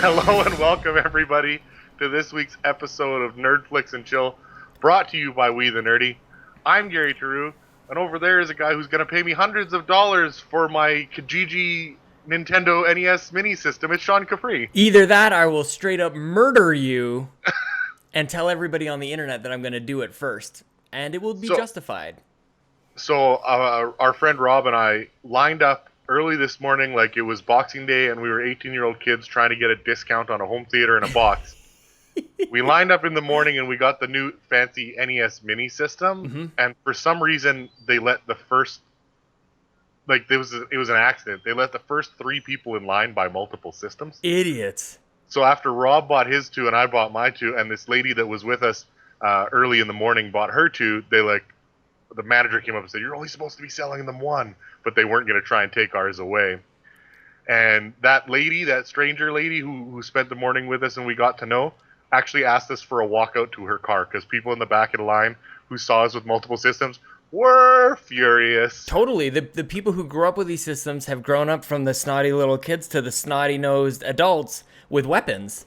Hello and welcome everybody to this week's episode of Nerdflix and Chill, brought to you by We the Nerdy. I'm Gary Theroux, and over there is a guy who's going to pay me hundreds of dollars for my Kijiji Nintendo NES mini system. It's Sean Capri. Either that, or I will straight up murder you and tell everybody on the internet that I'm going to do it first, and it will be justified. So our friend Rob and I lined up early this morning like it was Boxing Day and we were 18-year-old kids trying to get a discount on a home theater and a box. We lined up in the morning and we got the new fancy NES mini system, and for some reason they let the first, like it was an accident. They let the first 3 people in line buy multiple systems. Idiots. So after Rob bought his 2 and I bought my 2, and this lady that was with us early in the morning bought her 2, the manager came up and said, "You're only supposed to be selling them 1," but they weren't going to try and take ours away. And that stranger lady who spent the morning with us and we got to know, actually asked us for a walkout to her car because people in the back of the line who saw us with multiple systems were furious. Totally. The people who grew up with these systems have grown up from the snotty little kids to the snotty-nosed adults with weapons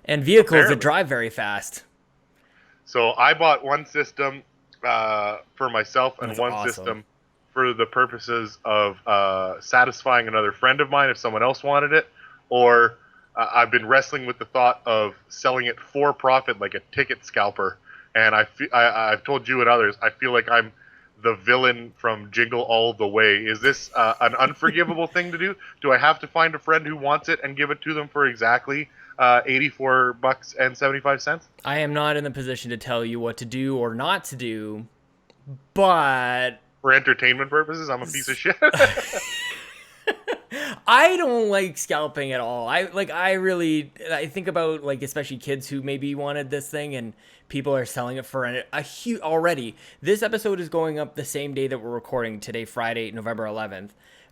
and vehicles that drive very fast. So I bought one system for myself and one system for the purposes of satisfying another friend of mine if someone else wanted it, or I've been wrestling with the thought of selling it for profit like a ticket scalper. And I've told you and others, I feel like I'm the villain from Jingle All the Way. Is this an unforgivable thing to do? Do I have to find a friend who wants it and give it to them for exactly $84.75? I am not in the position to tell you what to do or not to do, but for entertainment purposes, I'm a piece of shit. I don't like scalping at all. I think about, like, especially kids who maybe wanted this thing and people are selling it for a huge already. This episode is going up the same day that we're recording today, Friday, November 11th.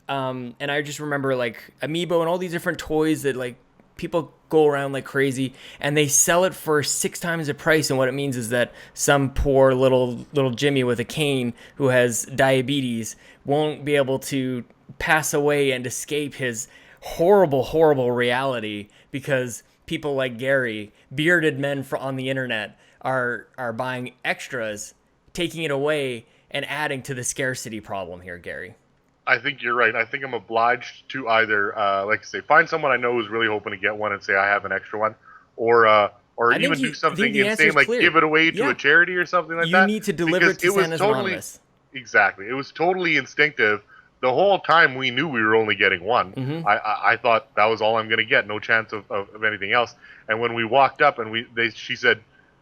And I just remember like Amiibo and all these different toys that like people go around like crazy and they sell it for 6 times the price. And what it means is that some poor little Jimmy with a cane who has diabetes won't be able to pass away and escape his horrible reality because people like Gary, bearded men on the internet, are buying extras, taking it away, and adding to the scarcity problem here, Gary. I think you're right. I think I'm obliged to either, like I say, find someone I know who's really hoping to get one and say I have an extra one, or even do something insane like give it away to a charity or something like that. You need to deliver it to Santa's Anonymous. Exactly. It was totally instinctive. The whole time we knew we were only getting one. I thought that was all I'm going to get. No chance of anything else. And when we walked up and she said,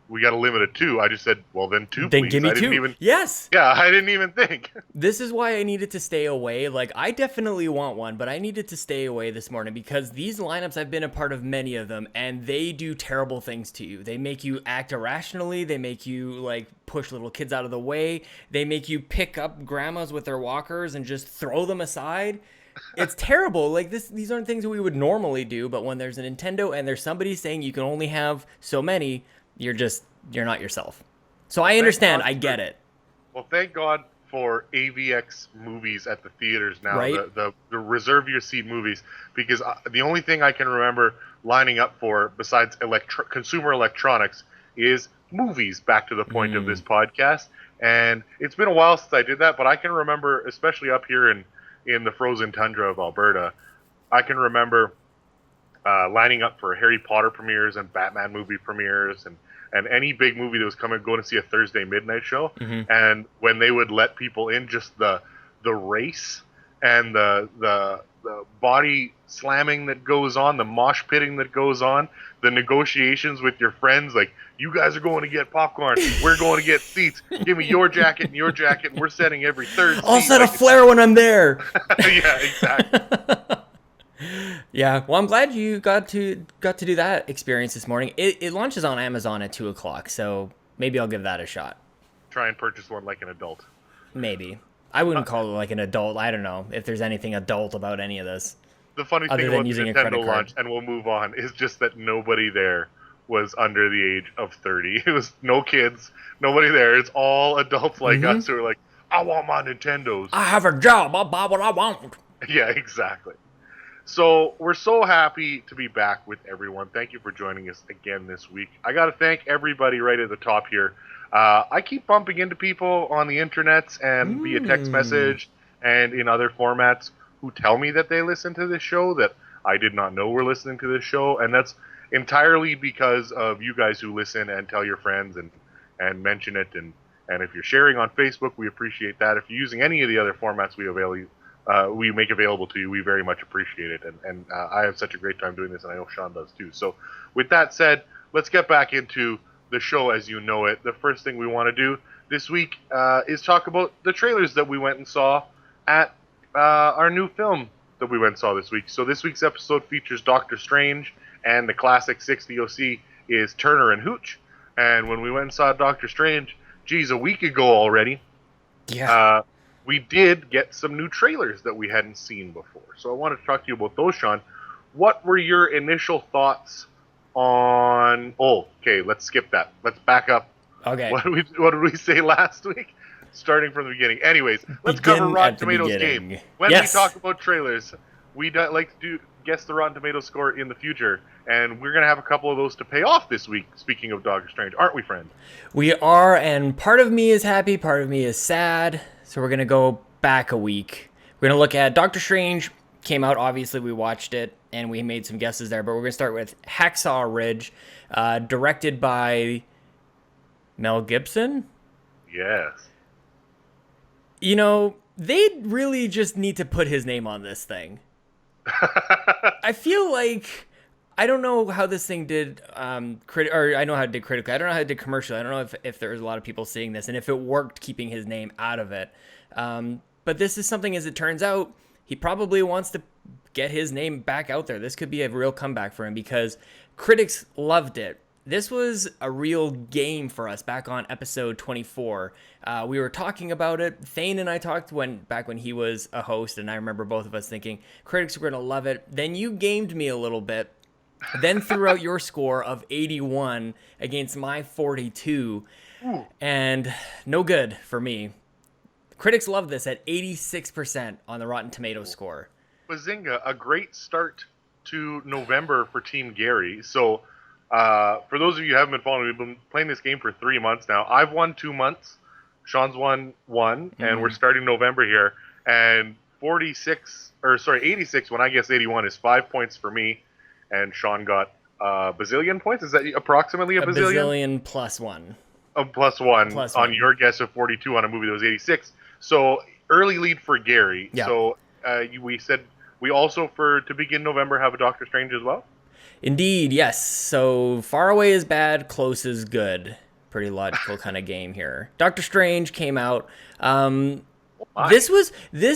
"We got a limit of 2," I just said, "Well, then 2, then please." Give me 2. Yes. Yeah, I didn't even think. This is why I needed to stay away. Like, I definitely want one, but I needed to stay away this morning because these lineups, I've been a part of many of them, and they do terrible things to you. They make you act irrationally. They make you, like, push little kids out of the way. They make you pick up grandmas with their walkers and just throw them aside. It's terrible. Like, these aren't things that we would normally do, but when there's a Nintendo and there's somebody saying you can only have so many, you're not yourself. So I understand. I get it. Well, thank God for AVX movies at the theaters now, right? the reserve your seat movies, because the only thing I can remember lining up for besides consumer electronics is movies, back to the point of this podcast. And it's been a while since I did that, but I can remember, especially up here in the frozen tundra of Alberta, I can remember lining up for Harry Potter premieres and Batman movie premieres and any big movie that was going to see a Thursday midnight show. And when they would let people in, just the race and the body slamming that goes on, the mosh pitting that goes on, the negotiations with your friends, like, you guys are going to get popcorn, we're going to get seats, give me your jacket and we're setting every third I'll seat. set a flare when I'm there. Yeah, exactly. Yeah, well, I'm glad you got to do that experience this morning. It launches on Amazon at 2:00, so maybe I'll give that a shot. Try and purchase one like an adult. Maybe. I wouldn't call it like an adult. I don't know if there's anything adult about any of this. The funny thing about the Nintendo launch, and we'll move on, is just that nobody there was under the age of 30. It was no kids, nobody there. It's all adults like us who are like, I want my Nintendos. I have a job. I'll buy what I want. Yeah, exactly. So we're so happy to be back with everyone. Thank you for joining us again this week. I got to thank everybody right at the top here. I keep bumping into people on the internets and via text message and in other formats who tell me that they listen to this show that I did not know were listening to this show, and that's entirely because of you guys who listen and tell your friends and mention it. And if you're sharing on Facebook, we appreciate that. If you're using any of the other formats we make available to you, we very much appreciate it. And I have such a great time doing this, and I know Sean does too. So with that said, let's get back into the show as you know it. The first thing we want to do this week is talk about the trailers that we went and saw at our new film that we went and saw this week. So this week's episode features Doctor Strange, and the classic 60 OC is Turner and Hooch. And when we went and saw Doctor Strange, geez, a week ago already, we did get some new trailers that we hadn't seen before. So I wanted to talk to you about those, Sean. What were your initial thoughts on... Oh, okay, let's skip that. Let's back up. Okay. What did we say last week? Starting from the beginning. Anyways, let's cover Rotten Tomatoes game. When we talk about trailers, we like to guess the Rotten Tomatoes score in the future. And we're going to have a couple of those to pay off this week, speaking of Doctor Strange. Aren't we, friend? We are, and part of me is happy, part of me is sad. So we're going to go back a week. We're going to look at Doctor Strange. Came out, obviously, we watched it, and we made some guesses there. But we're going to start with Hacksaw Ridge, directed by Mel Gibson. Yes. You know, they really just need to put his name on this thing. I feel like... I don't know how this thing did, or I know how it did critically. I don't know how it did commercially. I don't know if there was a lot of people seeing this and if it worked keeping his name out of it. But this is something, as it turns out, he probably wants to get his name back out there. This could be a real comeback for him because critics loved it. This was a real game for us back on episode 24. We were talking about it. Thane and I talked back when he was a host, and I remember both of us thinking critics were going to love it. Then you gamed me a little bit. Then threw out your score of 81 against my 42, and no good for me. Critics love this at 86% on the Rotten Tomatoes score. Bazinga, a great start to November for Team Gary. So, for those of you who haven't been following, we've been playing this game for 3 months now. I've won 2 months. Sean's won 1, and we're starting November here. And 86, when I guess 81 is 5 points for me. And Sean got a bazillion points. Is that approximately a bazillion? Bazillion plus 1. Plus one plus on 1. Your guess of 42 on a movie that was 86. So early lead for Gary. Yeah. So we said we also, to begin November, have a Doctor Strange as well? Indeed, yes. So far away is bad, close is good. Pretty logical kind of game here. Doctor Strange came out. This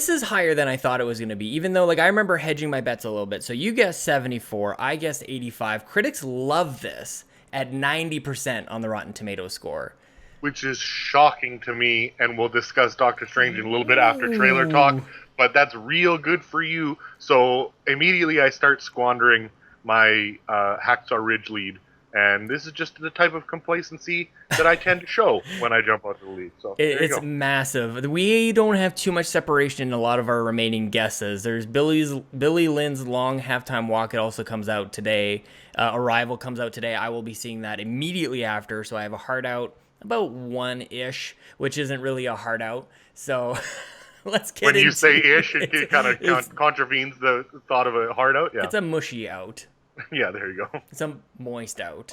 is higher than I thought it was going to be, even though, like, I remember hedging my bets a little bit. So you guessed 74, I guessed 85. Critics love this at 90% on the Rotten Tomatoes score. Which is shocking to me, and we'll discuss Doctor Strange in a little bit after trailer talk, but that's real good for you. So immediately I start squandering my Hacksaw Ridge lead. And this is just the type of complacency that I tend to show when I jump out to the lead. So it's massive. We don't have too much separation in a lot of our remaining guesses. There's Billy Lynn's Long Halftime Walk. It also comes out today. Arrival comes out today. I will be seeing that immediately after. So I have a hard out about 1-ish, which isn't really a hard out. So let's get into it. When you say ish, it kind of contravenes the thought of a hard out. Yeah, it's a mushy out. Yeah, there you go. Some moist out.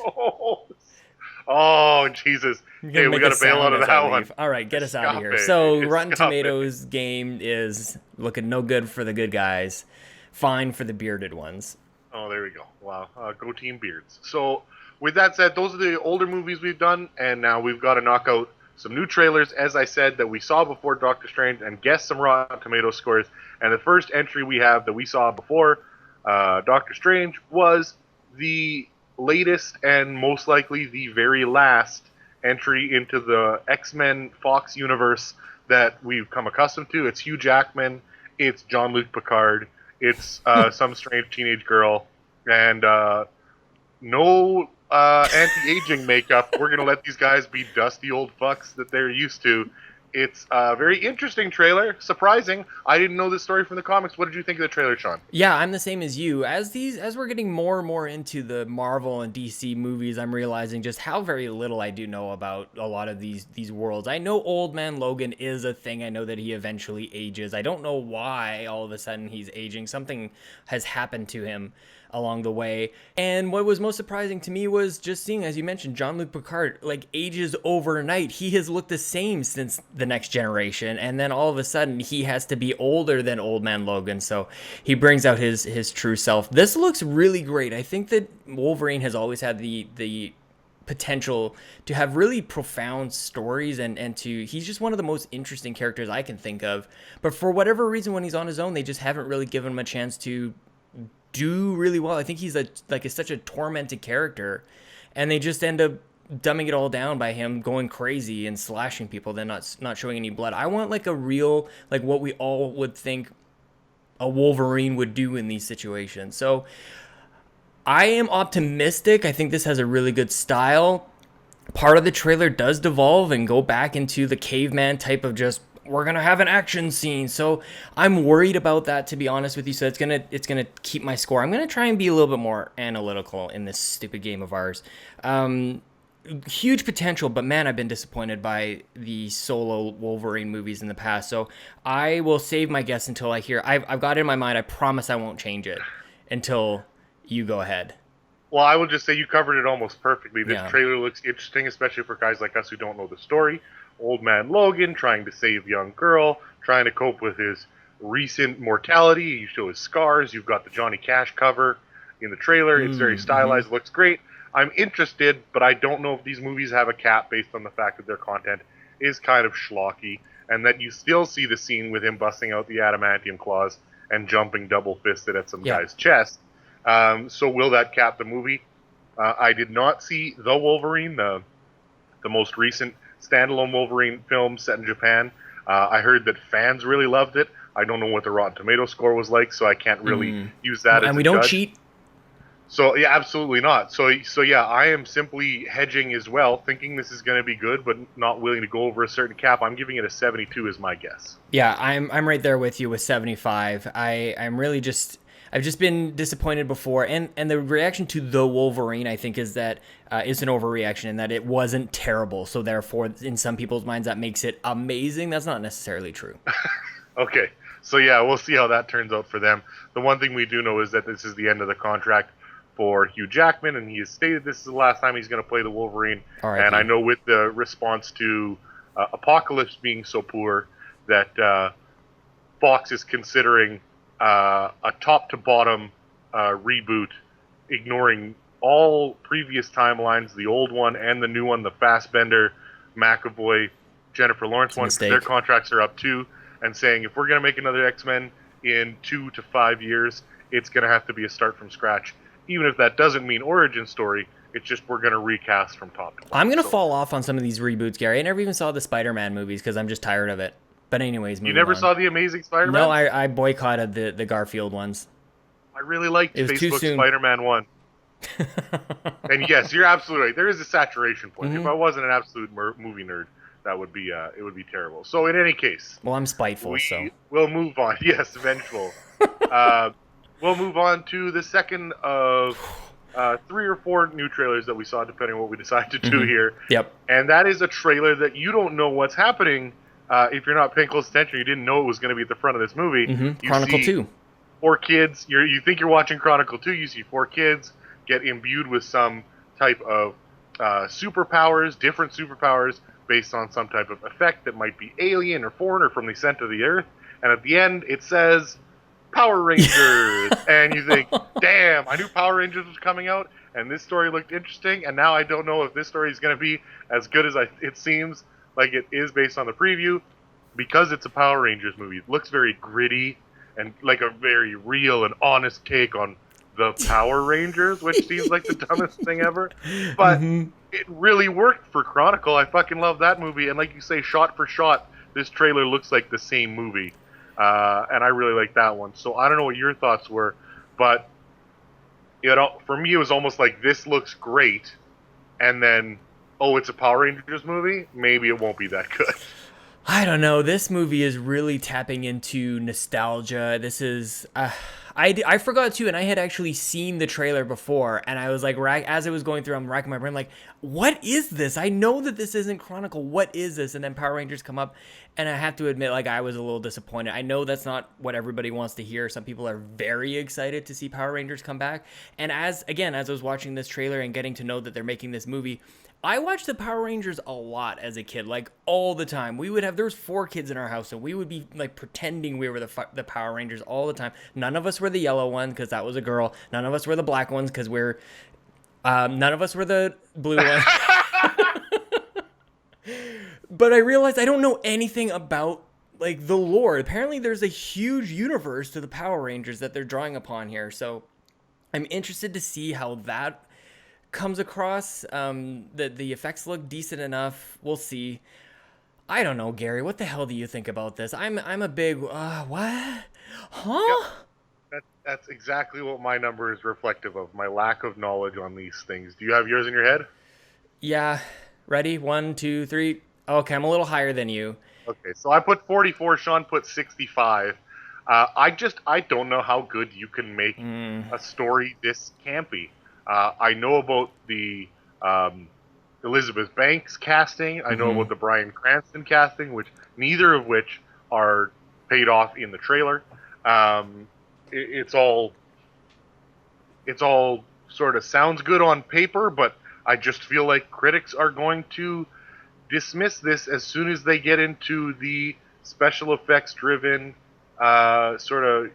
Oh, Jesus. Hey, we got to bail out of that one. All right, get us out of here. So, Rotten Tomatoes game is looking no good for the good guys. Fine for the bearded ones. Oh, there we go. Wow. Go Team Beards. So, with that said, those are the older movies we've done, and now we've got to knock out some new trailers, as I said, that we saw before Doctor Strange, and guess some Rotten Tomatoes scores. And the first entry we have that we saw before Doctor Strange was the latest and most likely the very last entry into the X-Men Fox universe that we've come accustomed to. It's Hugh Jackman, it's Jean-Luc Picard, it's some strange teenage girl, and no anti-aging makeup. We're going to let these guys be dusty old fucks that they're used to It's a very interesting trailer. Surprising. I didn't know this story from the comics. What did you think of the trailer, Sean? Yeah, I'm the same as you. As we're getting more and more into the Marvel and DC movies, I'm realizing just how very little I do know about a lot of these worlds. I know Old Man Logan is a thing. I know that he eventually ages. I don't know why all of a sudden he's aging. Something has happened to him along the way. And what was most surprising to me was just seeing, as you mentioned, Jean-Luc Picard like ages overnight. He has looked the same since the Next Generation, and then all of a sudden he has to be older than Old Man Logan. So he brings out his true self. This looks really great. I think that Wolverine has always had the potential to have really profound stories, and to he's just one of the most interesting characters I can think of. But for whatever reason, when he's on his own, they just haven't really given him a chance to do really well. I think he's such a tormented character, and they just end up dumbing it all down by him going crazy and slashing people, then not showing any blood. I want like a real, like what we all would think a Wolverine would do in these situations. So I am optimistic. I think this has a really good style. Part of the trailer does devolve and go back into the caveman type of just, we're gonna have an action scene. So I'm worried about that, to be honest with you. So it's gonna keep my score. I'm gonna try and be a little bit more analytical in this stupid game of ours. Huge potential, but man, I've been disappointed by the solo Wolverine movies in the past. So I will save my guess until I hear. I've got it in my mind. I promise I won't change it until you go ahead. Well, I will just say you covered it almost perfectly. This Yeah. trailer looks interesting, especially for guys like us who don't know the story. Old Man Logan trying to save young girl, trying to cope with his recent mortality. You show his scars. You've got the Johnny Cash cover in the trailer. It's very stylized. Looks great. I'm interested, but I don't know if these movies have a cap based on the fact that their content is kind of schlocky, and that you still see the scene with him busting out the adamantium claws and jumping double-fisted at some guy's chest. So will that cap the movie? I did not see The Wolverine, the most recent standalone Wolverine film set in Japan. I heard that fans really loved it. I don't know what the Rotten Tomato score was like, so I can't really use that as And a we don't judge. cheat. So yeah, absolutely not. So yeah, I am simply hedging as well, thinking this is going to be good, but not willing to go over a certain cap. I'm giving it a 72 as my guess. Yeah, I'm right there with you with 75. I'm really just, I've just been disappointed before, and the reaction to The Wolverine, I think, is that is an overreaction, and that it wasn't terrible. So therefore, in some people's minds, that makes it amazing. That's not necessarily true. Okay, so yeah, we'll see how that turns out for them. The one thing we do know is that this is the end of the contract for Hugh Jackman, and he has stated this is the last time he's going to play the Wolverine. R.I.P. And I know with the response to Apocalypse being so poor that Fox is considering a top-to-bottom reboot, ignoring all previous timelines, the old one and the new one, the Fassbender, McAvoy, Jennifer Lawrence one, because their contracts are up too, and saying if we're going to make another X-Men in 2 to 5 years, it's going to have to be a start from scratch. Even if that doesn't mean origin story, it's just we're going to recast from top to bottom. I'm going to fall off on some of these reboots, Gary. I never even saw the Spider-Man movies because I'm just tired of it. But anyways, you never saw The Amazing Spider-Man? No, I boycotted the Garfield ones. I really liked Facebook soon. Spider-Man 1. And yes, you're absolutely right. There is a saturation point. If I wasn't an absolute movie nerd, that would be it would be terrible. So in any case, well, I'm spiteful, so we'll move on. Yes, vengeful. We'll move on to the second of 3 or 4 new trailers that we saw, depending on what we decide to do here. Yep. And that is a trailer that you don't know what's happening if you're not paying close attention. You didn't know it was going to be at the front of this movie. Chronicle 2. 4 kids. You think you're watching Chronicle 2. You see 4 kids get imbued with some type of superpowers, different superpowers, based on some type of effect that might be alien or foreign or from the center of the earth. And at the end, it says Power Rangers. And you think, damn, I knew Power Rangers was coming out, and this story looked interesting, and now I don't know if this story is going to be as good as it seems like it is based on the preview, because it's a Power Rangers movie. It looks very gritty and like a very real and honest take on the Power Rangers, which seems like the dumbest thing ever. But it really worked for Chronicle. I fucking love that movie. And like you say, shot for shot, this trailer looks like the same movie. And I really like that one. So I don't know what your thoughts were, but for me, it was almost like this looks great, and then, oh, it's a Power Rangers movie? Maybe it won't be that good. I don't know. This movie is really tapping into nostalgia. This is. I forgot too, and I had actually seen the trailer before, and I was like, as it was going through, I'm racking my brain, like, what is this? I know that this isn't Chronicle. What is this? And then Power Rangers come up, and I have to admit, like, I was a little disappointed. I know that's not what everybody wants to hear. Some people are very excited to see Power Rangers come back. And as I was watching this trailer and getting to know that they're making this movie, I watched the Power Rangers a lot as a kid, like all the time. There was 4 kids in our house, so we would be like pretending we were the Power Rangers all the time. None of us were the yellow one because that was a girl. None of us were the black ones because none of us were the blue one. But I realized I don't know anything about like the lore. Apparently, there's a huge universe to the Power Rangers that they're drawing upon here. So I'm interested to see how that comes across. The effects look decent enough. We'll see. I don't know, Gary. What the hell do you think about this? I'm a big what? Huh? Yep. That's exactly what my number is reflective of. My lack of knowledge on these things. Do you have yours in your head? Yeah. Ready? 1, 2, 3. Okay, I'm a little higher than you. Okay, so I put 44. Sean put 65. I don't know how good you can make a story this campy. I know about the Elizabeth Banks casting. I know about the Bryan Cranston casting, neither of which are paid off in the trailer. It's all sort of sounds good on paper, but I just feel like critics are going to dismiss this as soon as they get into the special effects driven sort of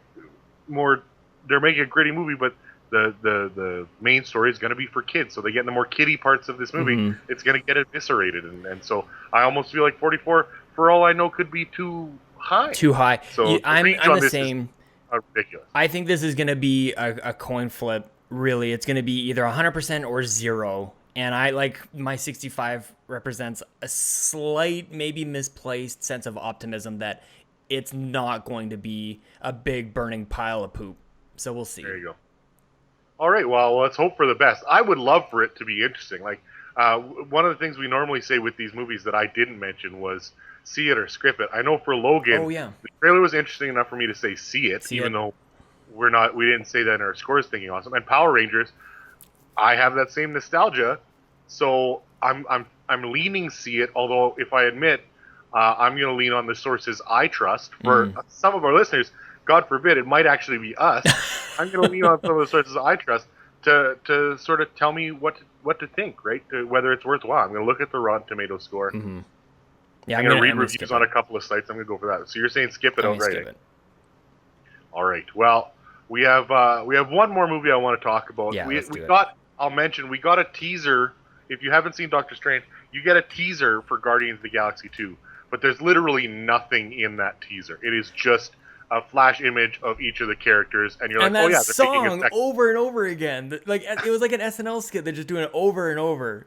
more. They're making a gritty movie, but the main story is going to be for kids, so they get in the more kiddie parts of this movie. It's going to get eviscerated, and so I almost feel like 44, for all I know, could be too high. Too high. So I'm the same. Ridiculous. I think this is going to be a coin flip. Really, it's going to be either 100% or 0. And I like my 65 represents a slight, maybe misplaced sense of optimism that it's not going to be a big burning pile of poop. So we'll see. There you go. All right, well, let's hope for the best. I would love for it to be interesting. Like, one of the things we normally say with these movies that I didn't mention was see it or skip it. I know for Logan, the trailer was interesting enough for me to say see it, even though we didn't say that in our scores thinking awesome. And Power Rangers, I have that same nostalgia, so I'm leaning see it. Although, if I admit, I'm going to lean on the sources I trust. For some of our listeners, God forbid, it might actually be us. I'm going to lean on some of the sources I trust to sort of tell me what to think, right? Whether it's worthwhile. I'm going to look at the Rotten Tomatoes score. Yeah, I'm going to read reviews on a couple of sites. I'm going to go for that. So you're saying skip it outright? All right. Well, we have one more movie I want to talk about. Yeah, I'll mention we got a teaser. If you haven't seen Doctor Strange, you get a teaser for Guardians of the Galaxy 2. But there's literally nothing in that teaser. It is just a flash image of each of the characters, and you're like, oh yeah, they're song making a over and over again. Like it was like an SNL skit. They're just doing it over and over.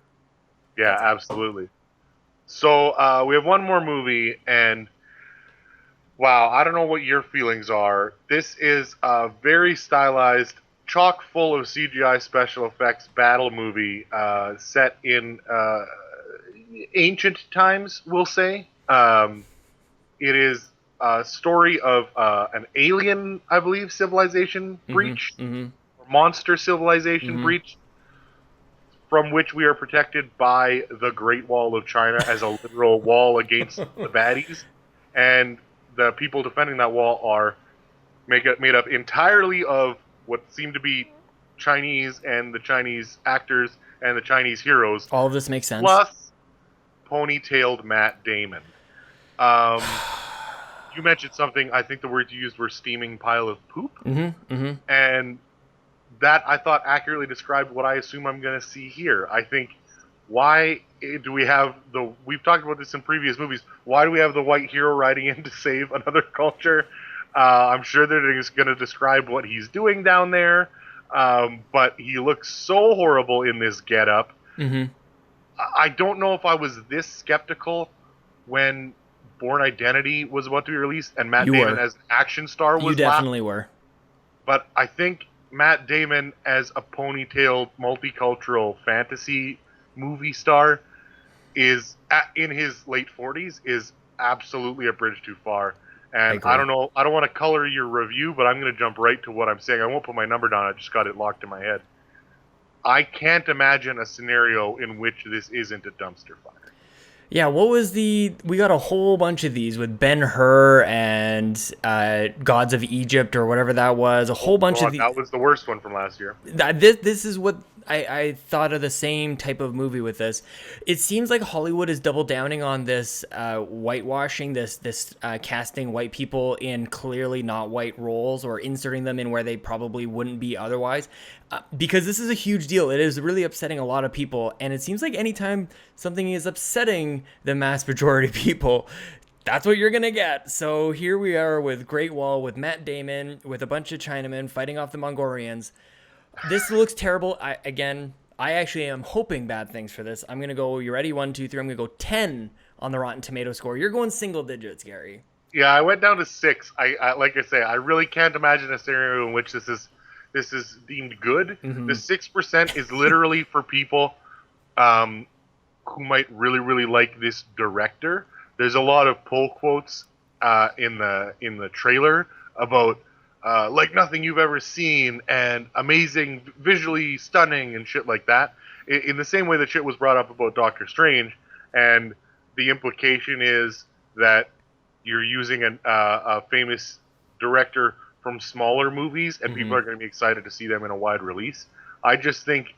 Yeah, absolutely. So we have one more movie, and wow, I don't know what your feelings are. This is a very stylized, chock full of CGI special effects battle movie set in ancient times, we'll say. It is a story of an alien, I believe, civilization breach, monster civilization breach, from which we are protected by the Great Wall of China as a literal wall against the baddies. And the people defending that wall are made up entirely of what seem to be Chinese and the Chinese actors and the Chinese heroes. All of this makes sense. Plus ponytailed Matt Damon. You mentioned something, I think the words you used were steaming pile of poop. And that, I thought, accurately described what I assume I'm going to see here. I think, why do we have we've talked about this in previous movies, why do we have the white hero riding in to save another culture? I'm sure they're just going to describe what he's doing down there, but he looks so horrible in this getup. I don't know if I was this skeptical when Bourne Identity was about to be released and Matt Damon as an action star was. You definitely were. But I think Matt Damon as a ponytailed multicultural fantasy movie star is in his late 40s is absolutely a bridge too far. I And I agree. don't know, I don't want to color your review, but I'm going to jump right to what I'm saying. I won't put my number down. I just got it locked in my head. I can't imagine a scenario in which this isn't a dumpster fire. Yeah, what was we got a whole bunch of these with Ben-Hur and Gods of Egypt or whatever that was. A Oh whole bunch of God, the that was the worst one from last year. this is what I thought of the same type of movie with this. It seems like Hollywood is double downing on this whitewashing, this casting white people in clearly not white roles or inserting them in where they probably wouldn't be otherwise. Because this is a huge deal. It is really upsetting a lot of people. And it seems like anytime something is upsetting the mass majority of people, that's what you're gonna get. So here we are with Great Wall, with Matt Damon, with a bunch of Chinamen fighting off the Mongolians. This looks terrible. I actually am hoping bad things for this. I'm gonna go. You ready? 1, 2, 3. I'm gonna go 10 on the Rotten Tomato score. You're going single digits, Gary. Yeah, I went down to 6. I like I say, I really can't imagine a scenario in which this is deemed good. The 6% is literally for people um, who might really really like this director. There's a lot of pull quotes in the trailer about like nothing you've ever seen and amazing, visually stunning and shit like that. In the same way that shit was brought up about Doctor Strange, and the implication is that you're using a famous director from smaller movies, and people are going to be excited to see them in a wide release. I just think,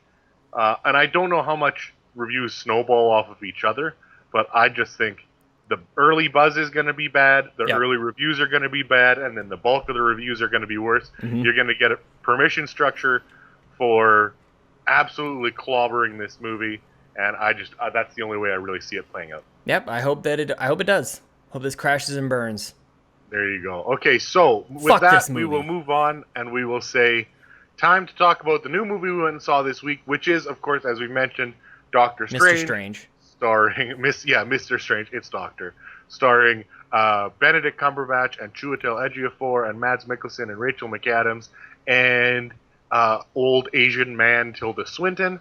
and I don't know how much reviews snowball off of each other, but I just think the early buzz is going to be bad, the Yep. early reviews are going to be bad, and then the bulk of the reviews are going to be worse. You're going to get a permission structure for absolutely clobbering this movie, and I just that's the only way I really see it playing out. Yep. I hope it does. Hope this crashes and burns. There you go. Okay, so with Fuck this that, we will movie. move on and we will say time to talk about the new movie we went and saw this week, which is, of course, as we mentioned, Doctor Mr. Strange, Strange. starring Mr. Strange. It's Doctor, starring Benedict Cumberbatch and Chiwetel Ejiofor and Mads Mikkelsen and Rachel McAdams and old Asian man Tilda Swinton.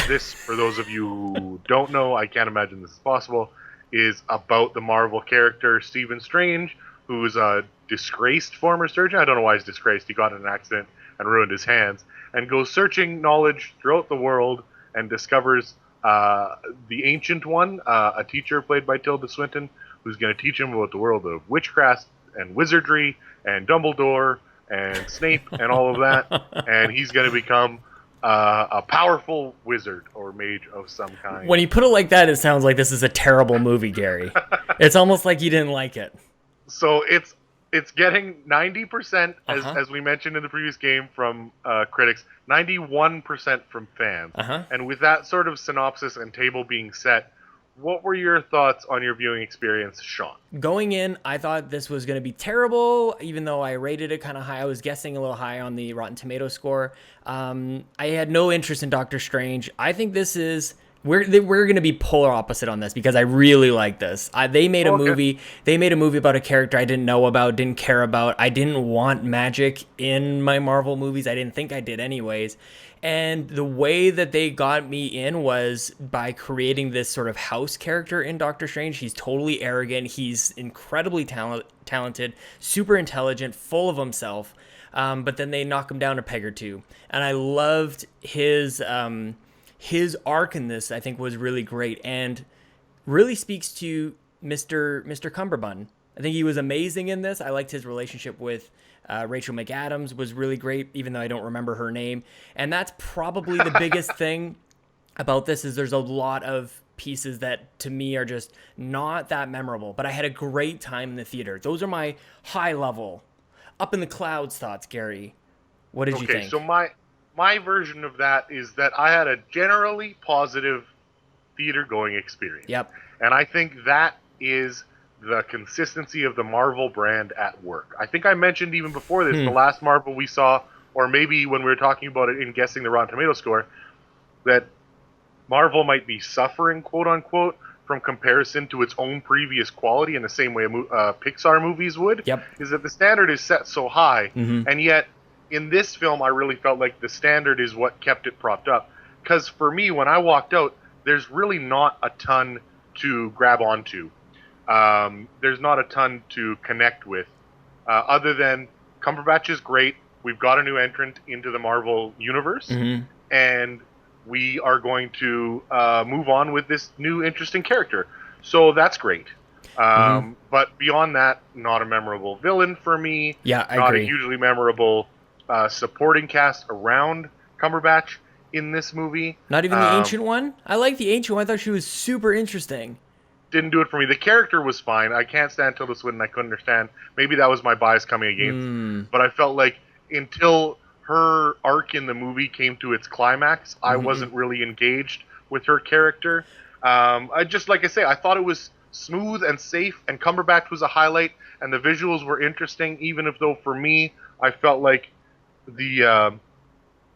This, for those of you who don't know, I can't imagine this is possible, is about the Marvel character Stephen Strange, who's a disgraced former surgeon. I don't know why he's disgraced. He got in an accident and ruined his hands, and goes searching knowledge throughout the world and discovers the Ancient One, a teacher played by Tilda Swinton, who's going to teach him about the world of witchcraft and wizardry and Dumbledore and Snape and all of that. And he's going to become a powerful wizard or mage of some kind. When you put it like that, it sounds like this is a terrible movie, Gary. It's almost like you didn't like it. So it's getting 90%, Uh-huh. as we mentioned in the previous game, from critics, 91% from fans. Uh-huh. And with that sort of synopsis and table being set, what were your thoughts on your viewing experience, Sean? Going in, I thought this was going to be terrible, even though I rated it kind of high. I was guessing a little high on the Rotten Tomato score. I had no interest in Doctor Strange. I think this is we're going to be polar opposite on this because I really like this. They made a Okay. movie. They made a movie about a character I didn't know about, didn't care about. I didn't want magic in my Marvel movies. I didn't think I did anyways. And the way that they got me in was by creating this sort of house character in Doctor Strange. He's totally arrogant. He's incredibly talented, super intelligent, full of himself. But then they knock him down a peg or two. And I loved his arc in this. I think was really great and really speaks to Mr. Cumberbund. I think he was amazing in this. I liked his relationship with Rachel McAdams was really great, even though I don't remember her name. And that's probably the biggest thing about this is there's a lot of pieces that to me are just not that memorable. But I had a great time in the theater. Those are my high level, up in the clouds thoughts, Gary. What did you think? So my version of that is that I had a generally positive theater going experience. Yep. And I think that is the consistency of the Marvel brand at work. I think I mentioned even before this, the last Marvel we saw, or maybe when we were talking about it in guessing the Rotten Tomato score, that Marvel might be suffering, quote unquote, from comparison to its own previous quality in the same way Pixar movies would. Yep. Is that the standard is set so high, and yet in this film I really felt like the standard is what kept it propped up. Because for me, when I walked out, there's really not a ton to grab onto. there's not a ton to connect with, other than Cumberbatch is great. We've got a new entrant into the Marvel universe, and we are going to move on with this new interesting character. So that's great. But beyond that, not a memorable villain for me. Yeah, I not agree. a hugely memorable supporting cast around Cumberbatch in this movie. Not even the Ancient One? I like the Ancient One. I thought she was super interesting. Didn't do it for me. The character was fine. I can't stand Tilda Swinton. I couldn't understand. Maybe that was my bias coming against. But I felt like until her arc in the movie came to its climax, I wasn't really engaged with her character. I just, like I say, I thought it was smooth and safe, and Cumberbatch was a highlight, and the visuals were interesting, even if though for me, I felt like the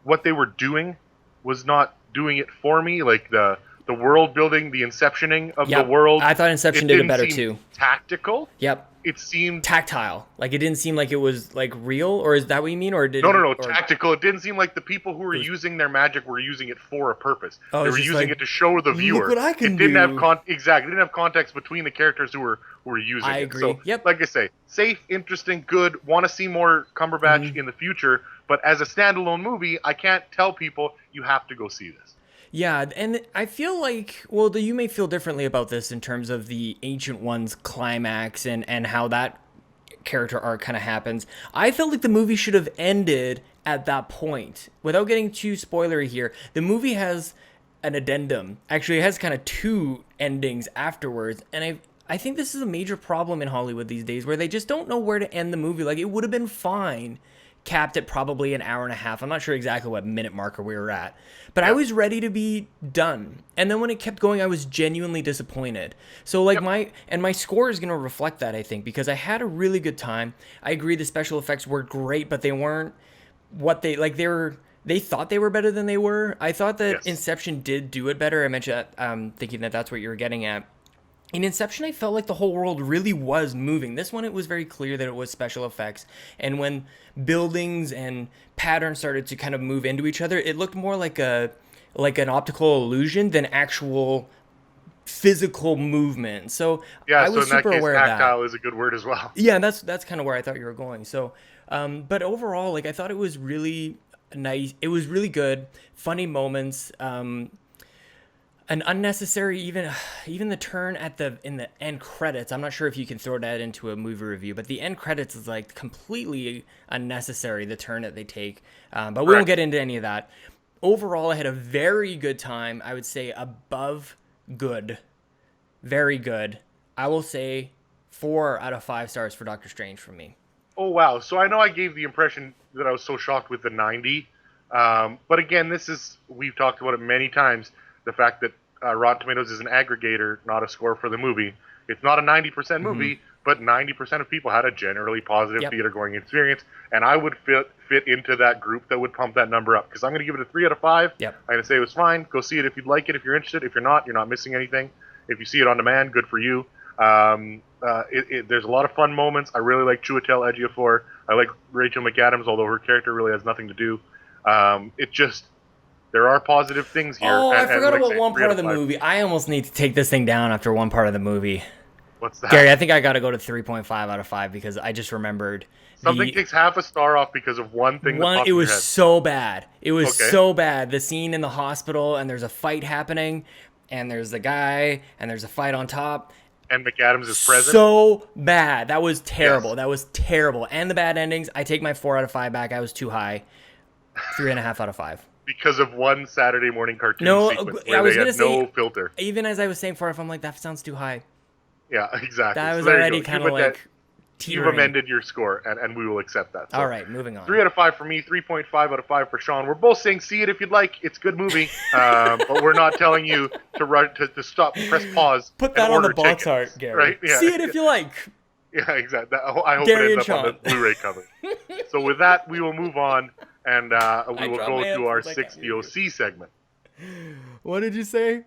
what they were doing was not doing it for me. Like the world building, the inceptioning of the world. I thought Inception did it better too. Tactical. Yep. It seemed tactile. Like it didn't seem like it was like real, or is that what you mean? Or did no, tactical. It didn't seem like the people who were using their magic were using it for a purpose. They were using it to show the viewer. Look what I can it didn't do. have exactly. It didn't have context between the characters who were using it. I agree. So, yep. Like I say, safe, interesting, good. Want to see more Cumberbatch in the future, but as a standalone movie, I can't tell people you have to go see this. Yeah, and I feel like, well, you may feel differently about this in terms of the Ancient One's climax and how that character arc kind of happens. I felt like the movie should have ended at that point. Without getting too spoilery here, the movie has an addendum. Actually, it has kind of two endings afterwards, and I think this is a major problem in Hollywood these days, where they just don't know where to end the movie. Like, it would have been fine capped at probably an hour and a half. I'm not sure exactly what minute marker we were at, but I was ready to be done. And then when it kept going, I was genuinely disappointed. So like my score is going to reflect that, I think, because I had a really good time. I agree the special effects were great, but they weren't what they thought they were better than they were. I thought that Inception did do it better. I mentioned that, thinking that that's what you were getting at. In Inception, I felt like the whole world really was moving. This one, it was very clear that it was special effects. And when buildings and patterns started to kind of move into each other, it looked more like an optical illusion than actual physical movement. So I was super aware of that. Tactile is a good word as well. Yeah, that's kind of where I thought you were going. So, but overall, like I thought it was really nice. It was really good. Funny moments. An unnecessary, even the turn in the end credits. I'm not sure if you can throw that into a movie review, but the end credits is like completely unnecessary, the turn that they take. But we won't get into any of that. Overall, I had a very good time. I would say above good, very good. I will say 4 out of 5 stars for Doctor Strange from me. Oh wow! So I know I gave the impression that I was so shocked with the 90, but again, we've talked about it many times. The fact that Rotten Tomatoes is an aggregator, not a score for the movie. It's not a 90% movie, but 90% of people had a generally positive theater-going experience, and I would fit into that group that would pump that number up, because I'm going to give it a 3 out of 5. I'm going to say it was fine. Go see it if you'd like it, if you're interested. If you're not missing anything. If you see it on demand, good for you. There's a lot of fun moments. I really like Chiwetel Ejiofor. I like Rachel McAdams, although her character really has nothing to do. There are positive things here. Oh, I forgot about one part of the movie. I almost need to take this thing down after one part of the movie. What's that? Gary, I think I got to go to 3.5 out of 5 because I just remembered. Something takes half a star off because of one thing. It was so bad. It was so bad. The scene in the hospital, and there's a fight happening, and there's the guy, and there's a fight on top. And McAdams is present. So bad. That was terrible. That was terrible. And the bad endings. I take my 4 out of 5 back. I was too high. 3.5 out of 5. Because of one Saturday morning cartoon sequence where I was they had no filter. Even as I was saying 4, I'm like, that sounds too high. Yeah, exactly. That was already kind of like teetering. You've amended your score, and we will accept that. So, all right, moving on. 3 out of 5 for me, 3.5 out of 5 for Sean. We're both saying see it if you'd like. It's a good movie, but we're not telling you to stop, press pause. Put that on the box art, Gary. Right? Yeah. See it if you like. Yeah, exactly. I hope Gary it ends up on the Blu-ray cover. So with that, we will move on. And we will go to our 6 DOC segment. What did you say?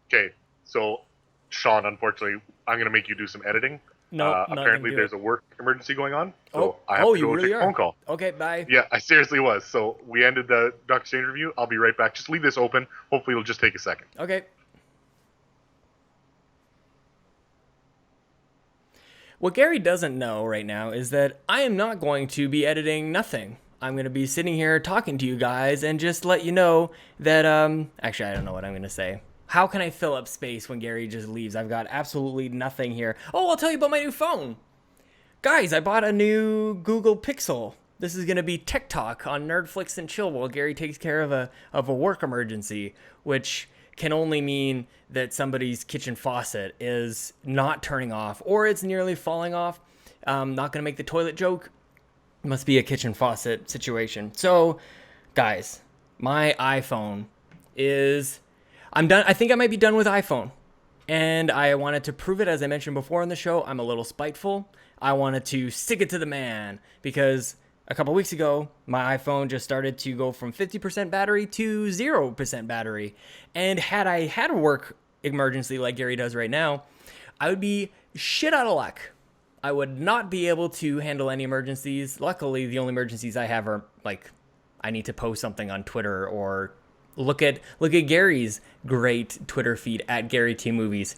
Okay, so Sean, unfortunately, I'm going to make you do some editing. No, apparently there's a work emergency going on, so I have to go take a phone call. Okay, bye. Yeah, I seriously was. So we ended the Doctor Strange review. I'll be right back. Just leave this open. Hopefully it'll just take a second. Okay. What Gary doesn't know right now is that I am not going to be editing nothing. I'm going to be sitting here talking to you guys and just let you know that, actually, I don't know what I'm going to say. How can I fill up space when Gary just leaves? I've got absolutely nothing here. Oh, I'll tell you about my new phone. Guys, I bought a new Google Pixel. This is going to be Tech Talk on Nerdflix and Chill while Gary takes care of a work emergency, which can only mean that somebody's kitchen faucet is not turning off or it's nearly falling off. Not going to make the toilet joke. It must be a kitchen faucet situation. So, guys, my iPhone is... I'm done. I think I might be done with iPhone. And I wanted to prove it, as I mentioned before on the show. I'm a little spiteful. I wanted to stick it to the man because a couple weeks ago, my iPhone just started to go from 50% battery to 0% battery. And had I had a work emergency like Gary does right now, I would be shit out of luck. I would not be able to handle any emergencies. Luckily, the only emergencies I have are like I need to post something on Twitter or look at Gary's great Twitter feed at Gary T Movies.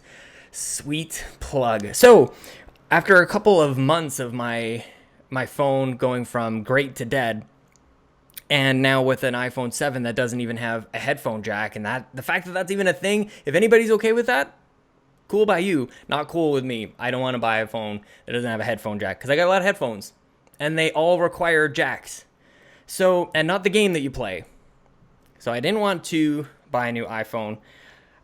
Sweet plug. So, after a couple of months of my phone going from great to dead, and now with an iPhone 7 that doesn't even have a headphone jack, and that the fact that that's even a thing, if anybody's okay with that, cool by you, not cool with me. I don't want to buy a phone that doesn't have a headphone jack because I got a lot of headphones and they all require jacks. So, and not the game that you play. So I didn't want to buy a new iPhone.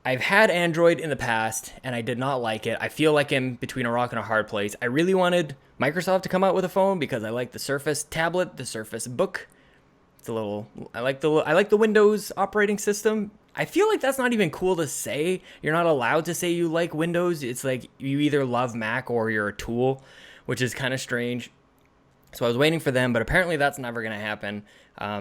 I've had Android in the past and I did not like it. I feel like I'm between a rock and a hard place. I really wanted Microsoft to come out with a phone because I like the Surface tablet, the Surface Book. It's a little, I like the Windows operating system. I feel like that's not even cool to say. You're not allowed to say you like Windows. It's like you either love Mac or you're a tool, which is kind of strange. So I was waiting for them, but apparently that's never going to happen. I